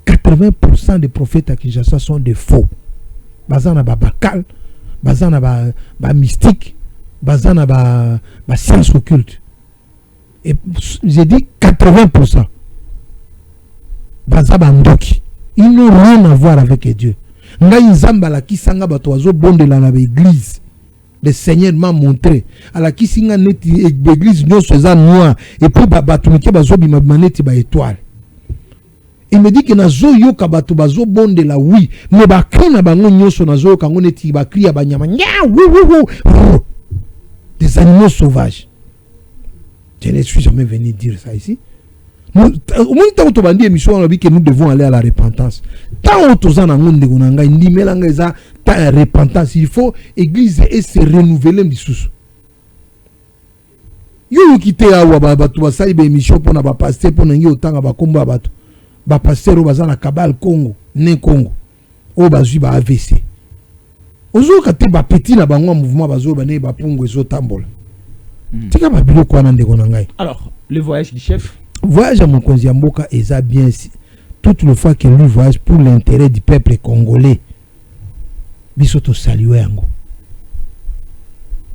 80% des prophètes à Kinshasa sont des faux. Bazana ba bakal, bazana ba mystique, bazana ba science occulte. Et j'ai dit 80%. Bazaba ndoki. Ils n'ont rien à voir avec Dieu. Ngai nzamba la kisanga bato azo bondela na l'église. Le Seigneur m'a montré. À la kisinga neti l'église nyo seza noir et puis bato mike bazo bima maneti ba étoile. Il me dit que nazo yo kabato bazo bondela oui, mais ba krina bango nyoso nazo kango neti ba kriya ba nyama. Des animaux sauvages. Je ne suis jamais venu dire ça ici. Au moins, tant que tu émission, on a dit que nous devons aller à la repentance. Tant que tu as la repentance, il faut l'église et se renouveler. Yo qui te a tu vas salir émission pour na passer pour n'engi autant à bakomba bato. Ba passer au bazana Kabal Congo, ne Congo. Au bazu ba AVC. Ozo ka te ba petit na bango mouvement bazo ba ne ba pungo ezo tambola. Tika ba bilo kwa na ndeko na ngai. Alors, le voyage du chef. Voyage à mon Konziamboka est bien toute le fois que lui voyage pour l'intérêt du peuple congolais. Bisoto saluer ango.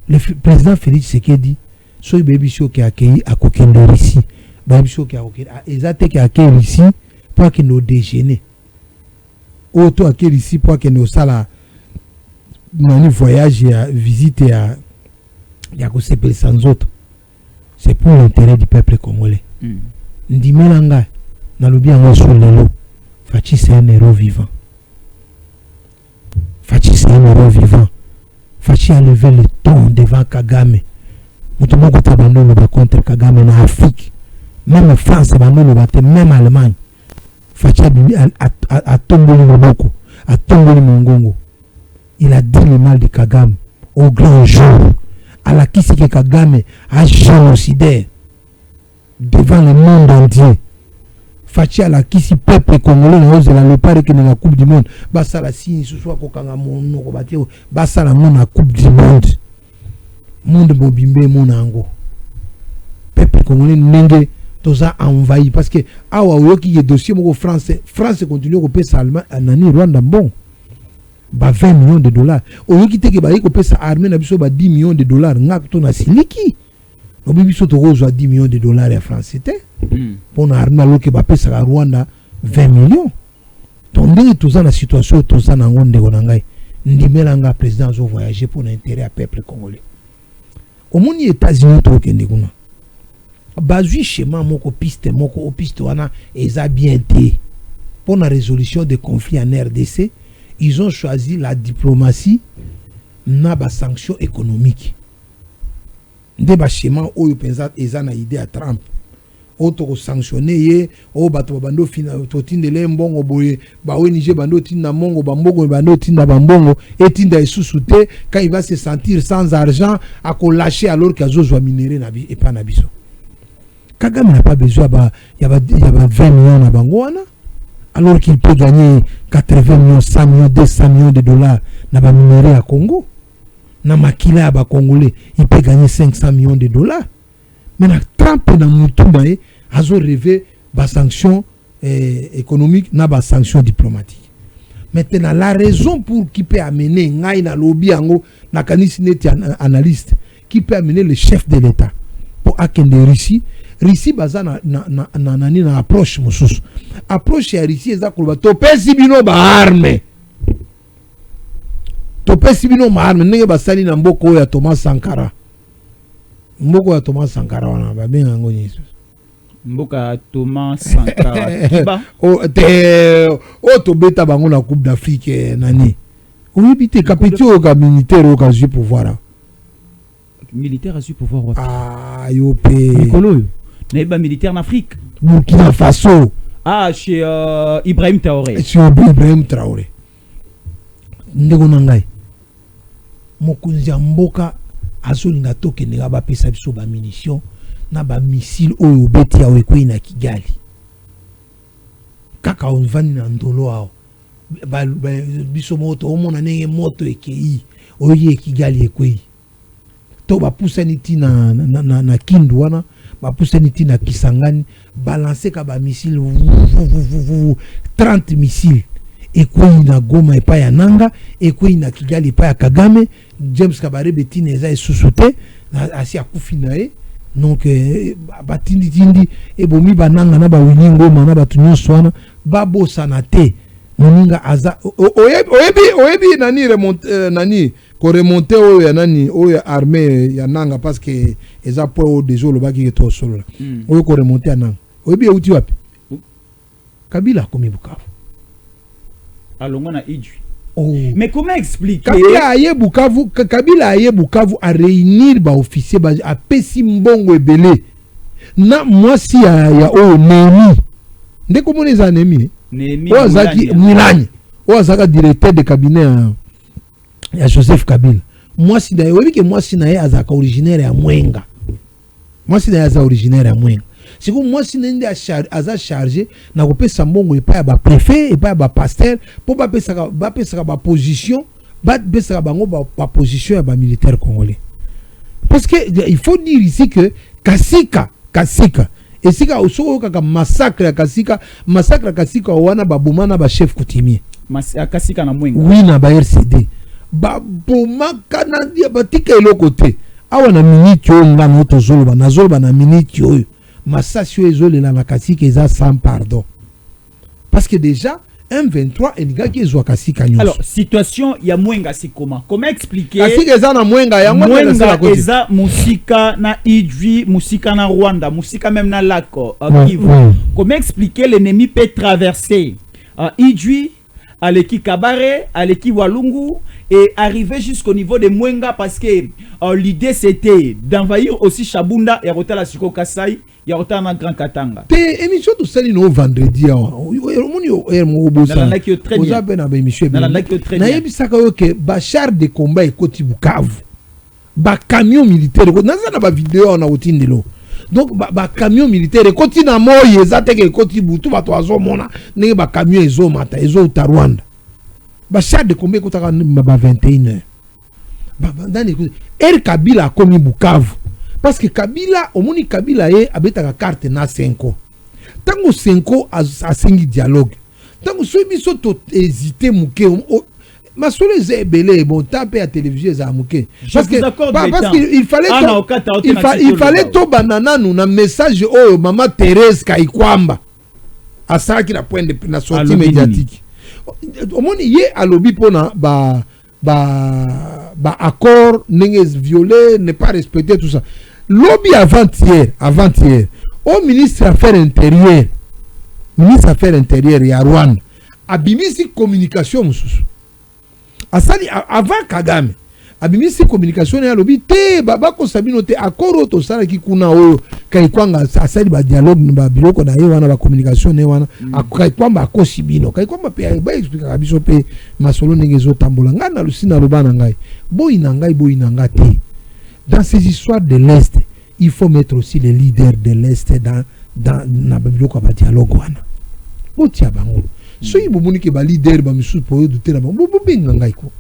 Le président Félix Tshisekedi soy baby show qui a accueilli à Kokendo ici. Baby show qui a accueilli exact qui a accueilli ici pour que nous déjeuner. Auto accueilli ici pour que nous sala nani voyage et visite à ya ko sepel sans autre. C'est pour l'intérêt du peuple congolais. Ndimelanga na lobi yango sur lelo Fachi c'est un héros vivant. Fachi c'est un héros vivant. Fachi a levé le ton devant Kagame. Mutomoko tabando le contre Kagame en Afrique. Même France bando le batte, même Allemagne. Fachi a tomboli moboko, a tomboli mongongo. Il a dit le mal de Kagame au grand jour. À la kisi que Kagame a génocidaire devant le monde entier. Fachi à la kisi peuple congolais na ose la lepare que dans la coupe du monde. Basa la signe ce soit kokanga mono ko batio. Basa la mon na coupe du monde. Monde bobimbe mon ango. Peuple congolais nenge toza envahi parce que awa oyoki ye dossier moko France continue ko pesa Allemagne nani Rwanda bon. Ba 20 millions de dollars. Oyoki teke ba yiko pesa armée na biso ba 10 millions de dollars ngak to na siliki. No bibi so to rozo 10 millions de dollars en France c'était. Pour na armée lo ke ba pesa la Rwanda 20 millions. Tondé toza na situation toza na ngonde konangai. Ndimelanga président zo voyager pour l'intérêt à peuple congolais. Au monde États-Unis to kende kuna. Bazui schéma moko piste wana eza bien té. Pour la résolution des conflits en RDC, ils ont choisi la diplomatie na ba sanctions économiques. Nde ba schéma oyo penza eza na idée à Trump. Auto sanctionner ye o bato bando fina totindele mbongo boye ba ONG bando tinda mongo bambongo bando tinda bambongo et tinda esusute quand il va se sentir sans argent à ko lâcher alors qu'il a besoin minerai na bi et pas na biso. Kagame n'a pas besoin il y a 20 millions na bangoana alors qu'il peut gagner 80 millions, 100 millions, 200 millions de dollars na ba minerai à Congo. Na makila ba congolais, il peut gagner 500 millions de dollars. Maintenant, Trump dans Moutouma a rêvé des sanctions économiques, n'a pas sanctions diplomatiques. Maintenant, la raison pour qui peut amener na lobby ango na kanisneti analyste qui peut amener le chef de l'État pour akende Russie baza na approche mususu. Approche ya Russie eza koloba topesi bino ba arme. Topesi bino ma arme ndenge basali na mboko ya Thomas Sankara. Mboko ya Thomas Sankara wana ba benga ngo nyesu. Mboka Thomas Sankara Kiba. To beta bango na Coupe d'Afrique nani. Oui, bité capitaine au militaire au cas du pouvoir. Militaire a su pouvoir. Ah, yopé. Nicolo. N'est pas militaire en Afrique. Burkina Faso. Ah, chez Ibrahim Traoré. Chez Ibrahim Traoré. Ndeko nangai. Mokonzi ya mboka azolinga toke ndeka ba pesa biso ba munition na ba missile oyo beti ya wekwei na Kigali. Kaka onvani na ndolo ao. Biso moto omona nenge moto ekei oye Kigali ekwei. To ba pusani ti na Kindu wana, ba pusani ti na Kisangani, balancer ka ba missile 30 missiles. Ekwei na Goma epa ya Nanga, ekwei na Kigali epa ya Kagame, James Kabare betine eza esusote, asi akufi na e. Donc batindi ebomi bananga na ba wini Ngoma na batu nyonso wana babosa na te. Moninga aza oyebi nani remonte nani ko remonter o ya nani o ya armée ya Nanga parce que eza po déjolo baki to solo la. Oyo ko remonter ya Nanga. Oyebi uti wapi? Kabila komi Bukavu. Alongona Idjwi. Oh. Mais comment expliquer Kabila aye Bukavu a réunir ba officier ba a pesi mbongo ebele. Na mwasi ya o Nemi. Ndeko moneza Nemi. Nemi Milani. Ozaka directeur de cabinet ya Joseph Kabila. Mwasi na webi ke mwasi na ye azaka originaire ya Mwenga. Mwasi na ye azaka originaire ya Mwenga. Siku mwasi na ndi aza chargé na kopesa mbongo epa ya ba préfet epa ya ba pasteur po ba pesa ba position ba pesa bango ba position ya ba militaire congolais. Parce que il faut dire ici que Kasika et sika osoko kaka massacre ya Kasika wana ba bomana ba chef coutumier. Kasika na Mwenga. Oui na ba RCD. Ba bomaka na dia batika eloko te. Awa na minute yo ngana otozoloba na zoloba na minute yo. Massasio ezolela na Kasika eza sans pardon. Parce que déjà M23 elingaki ezwa Kasika nyonso. Alors situation ya Mwenga c'est comment expliquer Kasika eza na Mwenga ya Mwenga eza musika na Idjwi, musika na Rwanda, musika même na Lako Kivu. Comment expliquer l'ennemi peut traverser Idjwi, Aleki Kabare, Aleki Walungu et arriver jusqu'au niveau de Mwenga parce que l'idée c'était d'envahir aussi Shabunda et Rotala Siko Kasai. Il y a autant de Grand Katanga. Te émission de salut no vendredi. Bachar de combat et Koti Bukavu. Ba camion militaire. Naza ba vidéo na otindelo. Donc ba camion militaire et Koti na moye zate ke Koti Butu ba to azomona ne ba camion ezo mata ezo ta Rwanda. Bachar de combat kotaka ba 21h. Ba ndani Kabila komi Bukavu. Parce que Kabila, omoni Kabila ye abetaka carte na 5 ans. Tango 5 ans a sengi dialogue. Tango so biso to hésiter muke masolo zebele bon taper à télévision za muke. Parce qu'il fallait il fallait to banana nous na message oyo maman Thérèse Kaikwamba. Asa ki la point de la sortie médiatique. Omoni ye alobi pona ba accord n'est violé, n'est pas respecté tout ça. Lobby avant-hier, au ministre Affaires intérieures, ya Rwanda, abimisi communication mususu. Asali avant Kagame, abimisi communication ya lobby te baba ko sabino te accord to sala ki kuna o Kaikwanga asali ba dialogue ba biloko na ye wana ba communication ne wana Kaikwamba akosibino Kaikwamba pe ba expliquer biso pe masolo ngezo tambola ngana lusina lobana ngai boyi na ngate. Dans ces histoires de l'Est, il faut mettre aussi les leaders de l'Est dans na biloko ba dialogue wana. Botia bango. So yibo monike ba leader ba misu po douter na bango benga ngai ko.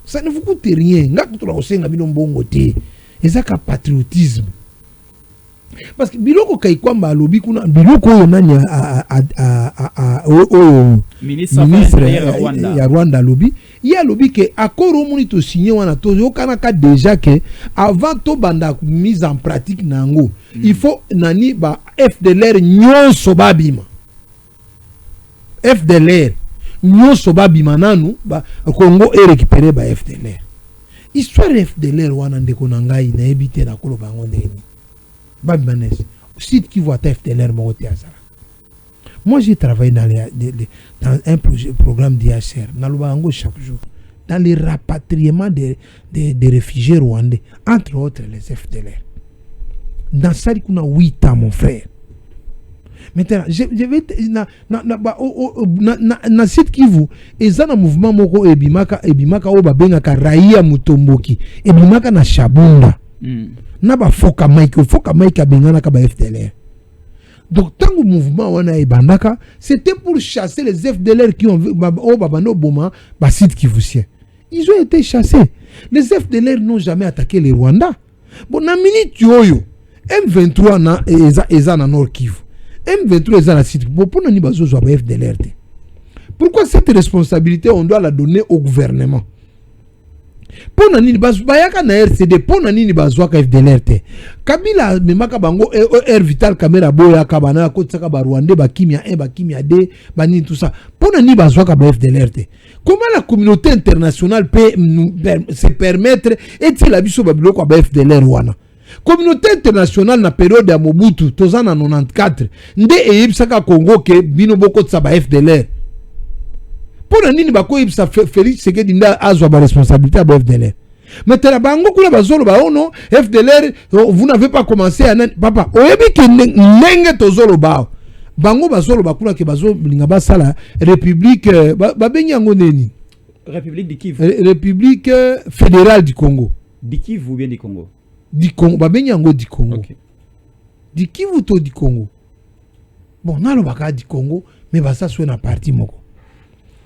Ça ne vous coûte rien. Ngako to la osenga bino mbongo te. Ezaka patriotisme. Parce que biloko Kaikwamba alobi kuna biloko oyo nani ministre ya Rwanda alobi ya alobi ke accord omoni to signé wana to yokanaka déjà que avant to banda mise en pratique nango il faut nani ba FDLR nyonso babima FDLR nyonso babima nanu ba Congo e récupérer ba FDLR histoire FDLR wana ndeko na ngai na ebite na kolo bango ndeni Babimanesi. site qui voit FDLR Moroté Azara. Moi, j'ai travaillé dans un programme d'IHR, dans le Bango chaque jour, dans les rapatriements des réfugiés rwandais, entre autres les FDLR. Dans ça, il y a 8 ans, mon frère. Maintenant, je vais na site Kivu, et ça, le mouvement Moko Ebimaka Obabengaka Raia Mutomboki, Ebimaka na Shabunda. Na ba foka Mike Bengana Kaba FDLR. Donc, tant que le mouvement wana ebandaka, c'était pour chasser les FDLR qui ont vu Babano Boma, site Kivusien. Ils ont été chassés. Les FDLR n'ont jamais attaqué les Rwandais. Bon, na minute yoyo, M23 na eza na Nord Kivu. M23 eza na site. Bon, pour nani bazo zo ba FDLR. Pourquoi cette responsabilité on doit la donner au gouvernement? Pour nani bayaka na RCD, pour nani bazo ka FDLR te. Kabila memaka bango R Vital Kamera boya kabana kotsaka ba Rwandais ba kimia 1 ba kimia 2 bani tout ça. Pour nani bazo ka ba FDLR te. Comment la communauté internationale peut se permettre et la biso babilo ko ba FDLR wana? Communauté internationale na période ya Mobutu tozana 94 nde eyibsaka Congo ke bino boko tsa ba FDLR. Pour nini bako yibsa Félix Tshisekedi nda azwa ba responsabilité à FDLR. Mais tela bango kula bazolo ba ono FDLR vous n'avez pas commencé à papa oyebi ke ndenge tozolo ba bango bazolo bakula ke bazo linga basala république babengi yango neni République du Kivu, République fédérale du Congo, du Kivu ou bien du Congo, du Congo babengi yango du Congo, okay. Du Kivu to du Congo. Bon nalo baka du Congo mais basa soit na parti moko.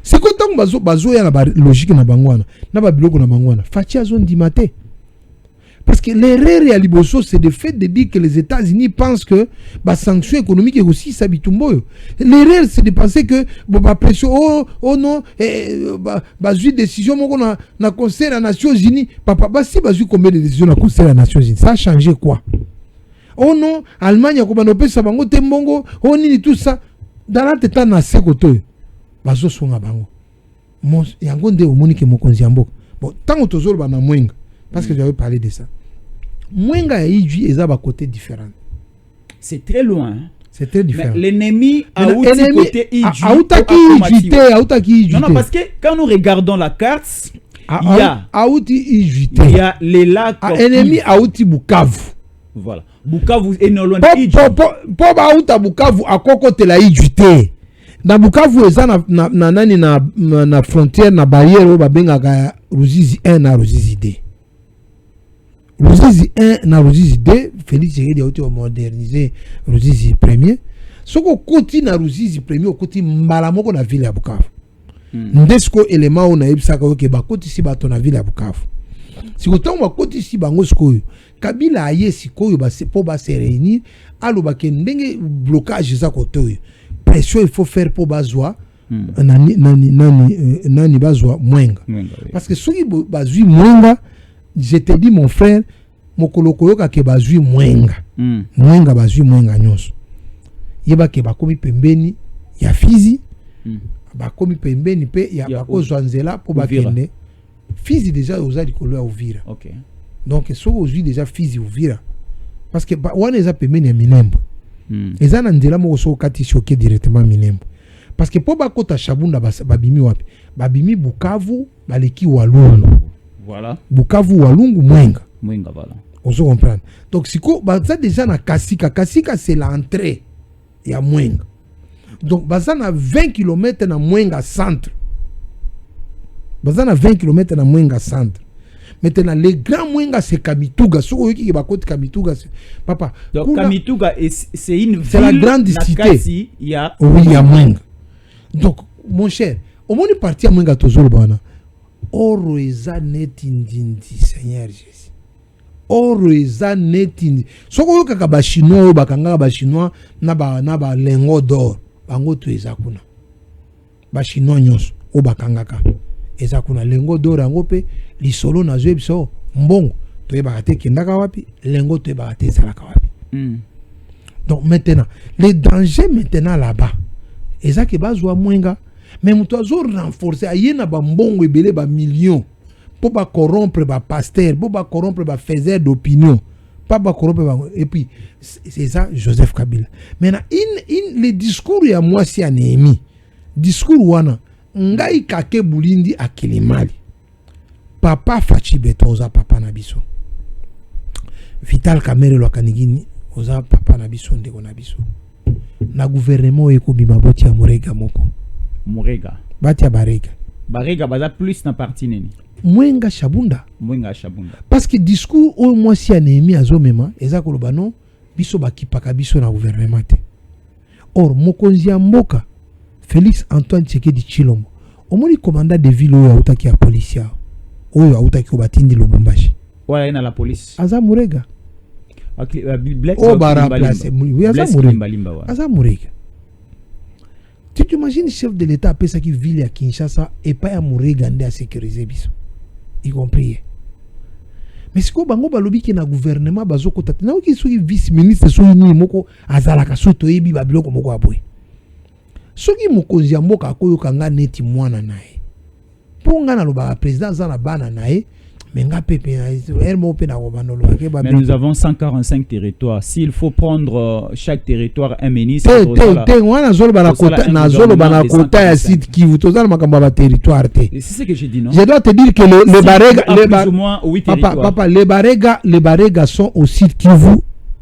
C'est quand on bazo ya la logique na bangwana na ba biloko na bangwana fatia zone di maté. Parce que l'erreur à Liboso, c'est le fait de dire que les États-Unis pensent que les sanctions économiques aussi s'habitent. L'erreur, c'est de penser que la pression, oh non, une décision dans le Conseil des Nations Unies. Papa, si vous combien de décisions dans le Conseil des Nations Unies, ça a changé quoi? Oh non, Allemagne a commandé ça, bango tembongo, oh ni tout ça. Dans la tête, on a ces côtés. Bazo songa bango. Yango nde omoni ke mokonzi yambo. Bon, tant que tozolo bana mwenga. Parce que j'avais parlé de ça. Mwenga et Iju est à côté différent. C'est très loin. Hein? C'est très différent. L'ennemi a côté Iju. Non, non, parce que quand nous regardons la carte, il y a il y a les lacs. Ennemi Aouti Bukavu. Voilà. Bukavu est non loin de Iju. Pour Aouta Bukavu, à côté la Iju. Dans Bukavu, na frontière, na barrière, où babenga Ruzizi 1 na Ruzizi 2. Ruzizi 1 na Ruzizi 2, Félix Tshisekedi a été modernisé Ruzizi 1er. Ce qu'on continue na Ruzizi 1er, on continue malamoko na ville ya Bukavu. Ndesko élément on a eu ça que bakoti si bato na ville ya Bukavu. Si autant bakoti si bango skoyo, Kabila aye sikoyo ba se po ba se réunir, alo ba ke ndenge blocage za kotoyo. Pression il faut faire pour bazwa. Nani bazwa mwenga. Parce que soki bazwi mwenga, je te dis mon frère, mokoloko yoka ke bazwi mwenga. Mwenga bazwi mwenga nyonso. Yeba ke bakomi pembeni ya Fizi. Bakomi pembeni pe ya bakozwa nzela po bakende. Fizi déjà oza likolo ya Uvira. OK. Donc so ozwi déjà Fizi Uvira. Parce que wana eza pembeni ya Minembo. Eza na nzela moko so kati choqué directement Minembo. Parce que pour bakota Shabunda babimi wapi? Babimi Bukavu baleki Walungu. Voilà. Bukavu Walungu Mwenga. Mwenga voilà. On se comprend. Donc siko baza déjà na Kasika. Kasika c'est l'entrée ya Mwenga. Donc baza na 20 km na Mwenga centre. Baza na 20 km na Mwenga centre. Maintenant les grands Mwenga c'est Kamituga. So yoki bakoti Kamituga c'est papa. Donc Kamituga c'est une ville. C'est la grande cité. Il y a oui, il y a Mwenga. Donc, mon cher, au moins parti à Mwenga Tozolo Bana. Oro eza netindindi, Seigneur Jésus. Oro eza netindi. Soko yoka ka ba chinois bakanga ba chinois na ba lengo d'or. Bango tu eza kuna. Ba chinois nyonso o bakanga ka. Eza kuna lengo d'or yango pe lisolo na zebso mbongo. To yeba te kendaka wapi, lengo to yeba te salaka wapi. Donc maintenant, les dangers maintenant là-bas. Eza ke bazwa mwenga mais muto azo renforcer ayena ba mbongo ebele ba millions pour ba corrompre ba pasteur pour ba corrompre ba faiseur d'opinion Papa Korope bango. Et puis c'est ça Joseph Kabila. Maintenant les discours ya moi si anémi. Discours wana ngai kake bulindi akilimali. Papa Fachi Betoza papa na biso. Vital Kamerhe Lwakanigini oza papa na biso ndeko na biso. Na gouvernement eko bima boti ya Murega moko. Murega. Bati ya Barega. Barega baza plus na parti nini? Mwenga Shabunda. Mwenga Shabunda. Parce que discours au moi si anémi azomema eza koloba non biso bakipaka biso na gouvernement te. Or mokonzi ya mboka Félix Antoine Tshisekedi Tshilombo omoni commandant de ville oyo autaki ya policia oyo autaki ko batindi Lubumbashi. Ouais, na la police. Aza Murega. Oh bara place. Oui, Aza Murega. Aza Murega. Tu t'imagines chef de l'État après ça qui ville à Kinshasa et pas à Murega ndé à sécuriser biso. Y compris. Mais si ko bango balobi ki na gouvernement bazoko tata na ki soki vice ministre so ni moko azalaka soto yebi babiloko moko aboy. Soki mokonzi ya mboka akoyo kanga neti mwana nae. Ponga na loba président za na bana nae. Mais nous avons 145 territoires. S'il faut prendre chaque territoire un ministre, c'est ce que j'ai dit, non? Je dois te dire que les Barega sont au sud Kivu,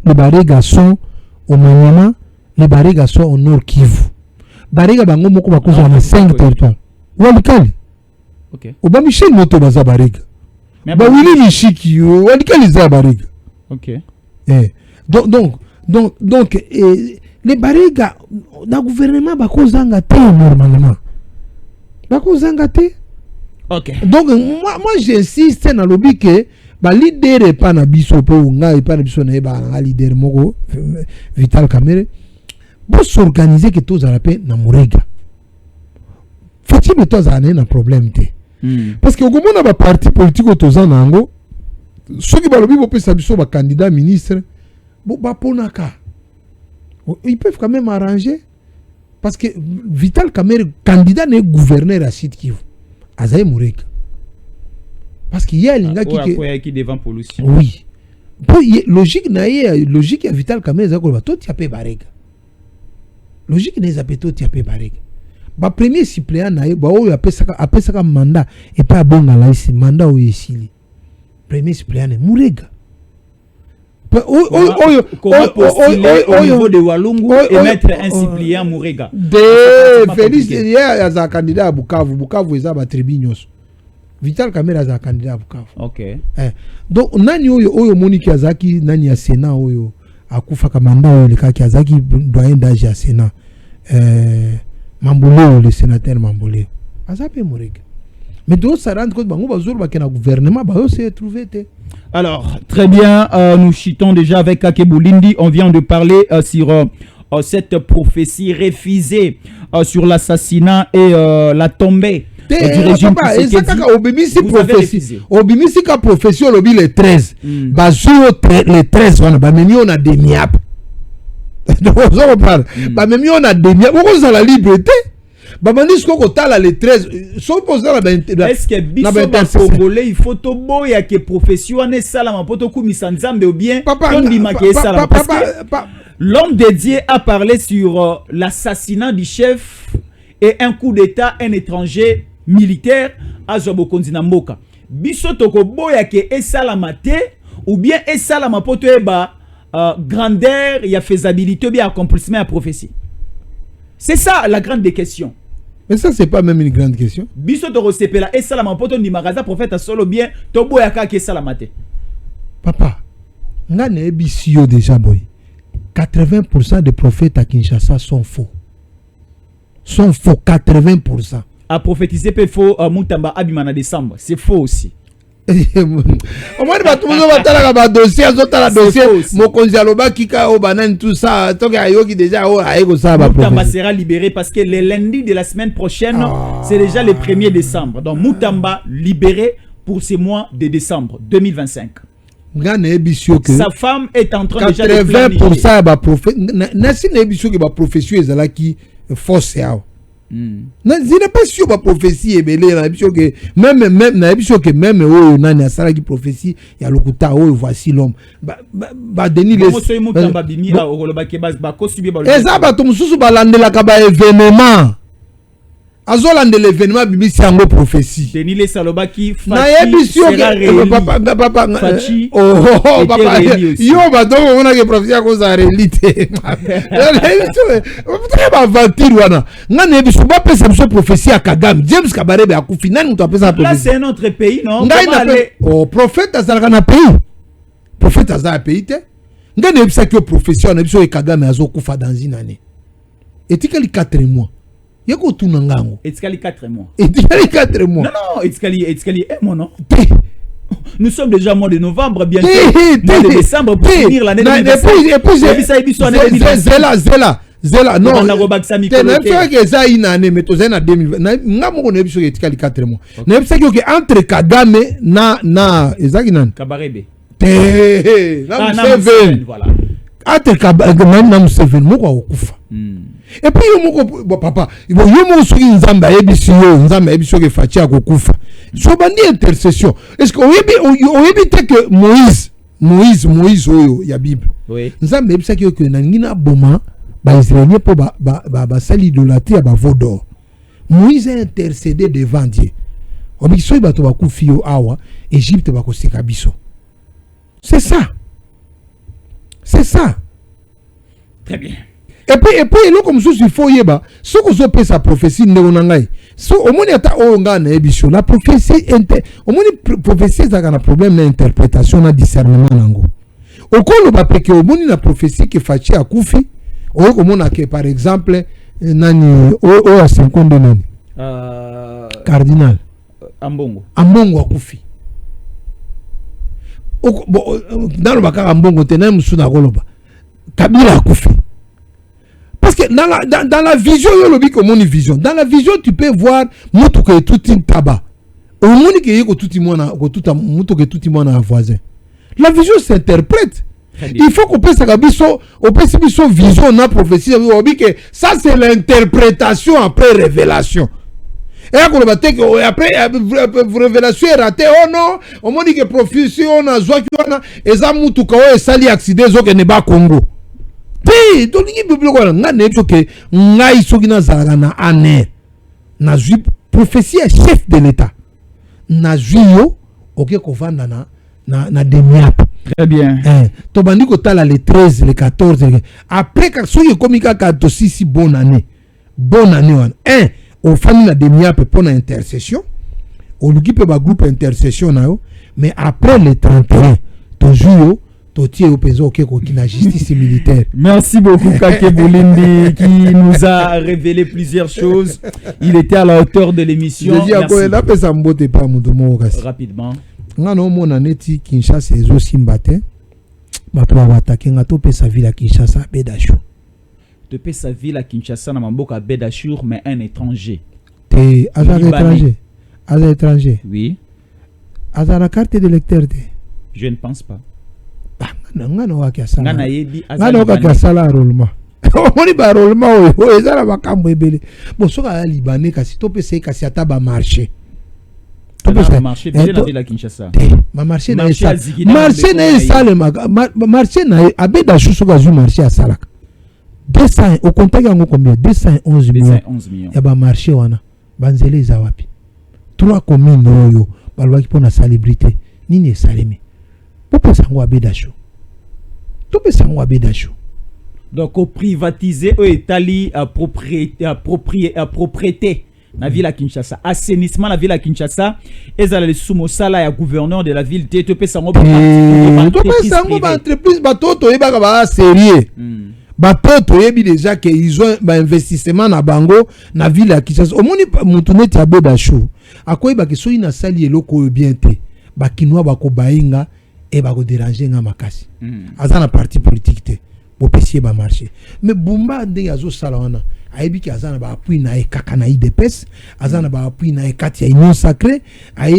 les Barega sont au Maniema, les Barega sont au nord Kivu. Barega bango moko bakoza na 5 territoires. Walikali. OK. Oba Michel Moto baza Barega. Bah oui, les chics, les Barega. Ok. Donc, les Barega, le gouvernement va causer normalement. Va causer ok. Donc, moi j'insiste dans le but que le leader n'est pas na biso pour nga et pas na biso na leader moko Vital Kamerhe. Pour s'organiser que tous à la paix na Murega. Faut-il que tous à un problème te. Parce que au moment où parti politique au Tozan Nango, ceux qui vont faire ça, candidat ministre, ils peuvent quand même arranger. Parce que Vital Kamerhe, candidat n'est gouverneur à Sud Kivu. Azaï Murega. Parce qu'il y a un gars qui devant police. Oui. Logique à Vital Kamerhe, toi tu as Barega. Logique n'est pas toi tu as Barega. Ba premier suppléant nae ba oyo apesaka mandat et pas bon na laisi mandat oyo esili premier suppléant Murega au niveau de Walungu et mettre un suppléant Murega de Félix hier as un candidat à Bukavu eza ba tribunals Vital Kamerhe as un candidat à Bukavu. OK. Donc nani oyo Monique Azaki nani ya Sénat oyo akufa ka mandat oyo le kaki Azaki doyen d'âge ya Sénat Mamboleo, le sénateur Mamboleo. Azape Murega. Mais donc ça rend compte bango bazur ba kena gouvernement ba se trouver te. Alors, très bien, nous chitons déjà avec Kake Bulindi, on vient de parler sur cette prophétie refusée sur l'assassinat et la tombée du régime Tshisekedi. Obimisi ka prophétie lobi le 13. Bazur le 13 on a memi on a des miap. Donc on parle. Bah même on a des miap. On a la liberté. Bah manis ko tala le 13. So poser la est-ce que biso congolais il faut to boya que profession ne sala ma poto ku misanzambe ou bien on dit ma que sala parce que l'homme dédié a parlé sur l'assassinat du chef et un coup d'état un étranger militaire à Zobokonzi na mboka. Biso to ko boya que esala mate ou bien esala ma poto eba grandeur, il y a faisabilité, bien accomplissement à prophétie. C'est ça la grande question. Mais ça, c'est pas même une grande question. Biso to sepela et salama poto ni magaza prophète solo bien to boya ka ke salamate. Papa, nga ne bisio déjà boy. 80% des prophètes à Kinshasa sont faux. Sont faux 80%. À prophétiser peut faux Mutamba Abimana décembre, c'est faux aussi. Au moins ba tout le monde va ba dossier azotala dossier mokonzi aloba kika o banane tout ça donc ayoki déjà o ayeko ça ba Mutamba sera libéré parce que le lundi de la semaine prochaine c'est déjà le 1er décembre. Donc Mutamba libéré pour ce mois de décembre 2025. Sa femme est en train déjà de 80% ba prophète nasi na bisio ke ba profession ezala ki force yao. n'est pas sûr que prophétie est belle, même oh nani asala qui prophétie ya lokuta oh voici l'homme ba Denis les eza bato mususu balandela ka ba événement azolande l'événement bimisi yango prophétie Denis les salobaki na yebisio papa papa yo bato on a que prophétie cause à réalité très ba aventure wana ngane yebiso ba pesa biso prophétie à Kagame James Kabarebe akufi nani muto apesa prophétie. Là c'est un autre pays non oh prophète azalaka na pays prophète azala pays te ngane yebisa que prophétie on yebiso Kagame azokufa dans une année etikali 4 mois. Yako tunangango. Etikali 4 mois. Etikali 4 mois. Non, etikali 1 mois non. Nous sommes déjà au mois de novembre, bientôt mois de décembre pour finir l'année 2025. Zela non. Que ça une année mais to zena 2020. Ngamo ko nebiso etikali 4 mois. Nebisa que entre Kagame na ezaki nan Kabarebe. Voilà. Entre Kagame na Museveni moko okufa. Et puis yo papa yo mo soki nzamba ebisi ke fachi akokufa so bandi intercession est-ce que oyebi te que Moïse oyo ya Bible nzamba ebisa ke na ngina boma ba israélien po ba sali idolâtrie ba vodor Moïse a intercédé devant Dieu obiso bato bakufi yo awa Égypte bakoseka biso c'est ça très bien. Et puis là comme il faut yeba ce que zo pesa prophétie ndeko nangai so omoni ata o ngana ebisho la prophétie omoni prophétie za kana problème na interprétation na discernement nango okolo ba peke omoni na prophétie ke fachi akufi o komona ke par exemple nani o a 52 nani cardinal Ambongo akufi dans le baka Ambongo tena musuna koloba Kabila akufi. Parce que dans la vision, vision. Dans la vision, tu peux voir que tout un tabac. Au monde qui est tout le monde a voisin. La vision s'interprète. Il faut qu'on puisse vision na prophétie. Ça c'est l'interprétation après révélation. Et après révélation est ratée. Oh non, au monde qui est prophétie on a joie qui on a ezamutu kao esali accident zo ke ne ba Congo. Puis, donc, il y a une prophétie chef de l'État. Na juyo, ok, na demiap. Très bien. Tobandi ko tala le 13, le 14. Après, quand il comme il y a 6 bonne année. Bonne année. Au famille na demiap pour intercession. Au lugi pe ba groupe intercession na yo. Mais après le 31, ton juyo, la justice militaire. Merci beaucoup Kake Boulindi qui nous a révélé plusieurs choses. Il était à la hauteur de l'émission. Rapidement. Kinshasa sa ville à Kinshasa na mamboka Bedachur mais un étranger. Étranger. Oui. La carte d'électeur. Je ne pense pas. Ngana wakasala rolma omoni ba rolma oyo ezala makambo ebele bon soka libanais kasi to pesa kasi ata ba marché to pesa marché bien la ville à Kinshasa ma marché na marché na abeda shuso ka zu marché asalaka 200 au contact yango combien 211 millions ya ba marché wana banzele za wapi 3 communes oyo balwaki pona célébrité nini esalemi sango abedasho to pe sango abedasho donc au privatiser au étali propriété na ville à Kinshasa assainissement la ville à Kinshasa ezala le sumosala ya gouverneur de la ville to pe sango entreprise batoto yebaka ba sérieux batoto yebi déjà que ils ont ba investissement na bango na ville à Kinshasa omoni mutu neti abedasho akoyeba ke so ina sali eloko bien te ba kinwa bako bainga et va déranger nga makasi azana parti politique te bo pesier ba marché mais bumba ndenge azo salana aibi ki azana ba appui na ekaka na IDPS azana ba appui na ekati ya union sacrée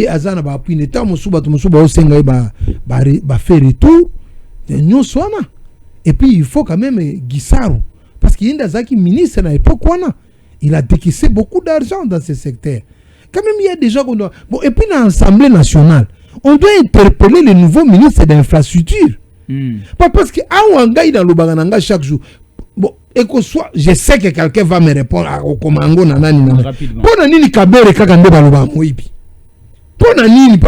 azana ba appui na tamo suba o senga ba faire retour union swana et puis il faut quand même Gisaru parce qu'il y a zaki ministre na époque wana Il a décaissé beaucoup d'argent dans ce secteur. Quand même, il y a des gens qu'on doit... Bon, et puis dans l'Assemblée nationale, on doit interpeller les nouveaux ministres d'infrastructure. Pas parce que Awanga dans le Bagananga chaque jour. Bon, et que soit, je sais que quelqu'un va me répondre au Komango nanani. Pour nani kabere kakande baloba moibi. Pour nani,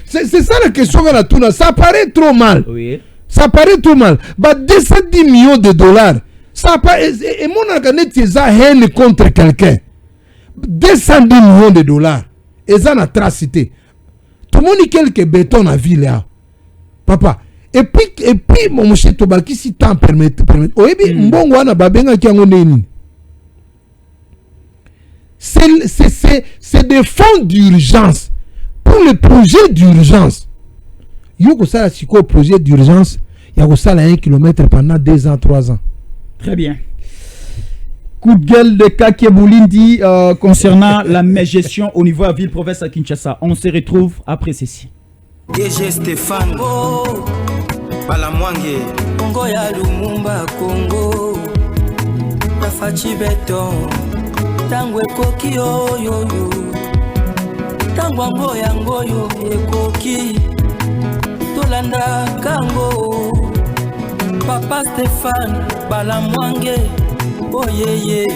c'est ça la question à la tourne. Ça paraît trop mal. Oui. Ça paraît trop mal. Bah 210 millions de dollars. Ça paraît. Et mon organite c'est ça haine contre quelqu'un. 210 millions de dollars. Et ça n'a tracité. Tout le monde dit quelques béton à ville là. Papa. Et puis mon monsieur Tobaki si temps permet. Oyebi mbongo wana babenga kiango neni. C'est des fonds d'urgence pour le projet d'urgence. Yoko ça siko projet d'urgence, yako ça 1 km pendant 2 ans 3 ans. Très bien. Coup de gueule de Kake Boulindi concernant la gestion au niveau de la ville-province à Kinshasa. On se retrouve après ceci. DG Stéphane Balamwange Congo ya Lumumba Congo Tafachi Beton Tangwe Koki yo Tangwango yangoyo Koki Tolanda Kango Papa Stéphane Balamwange oh yeah yeah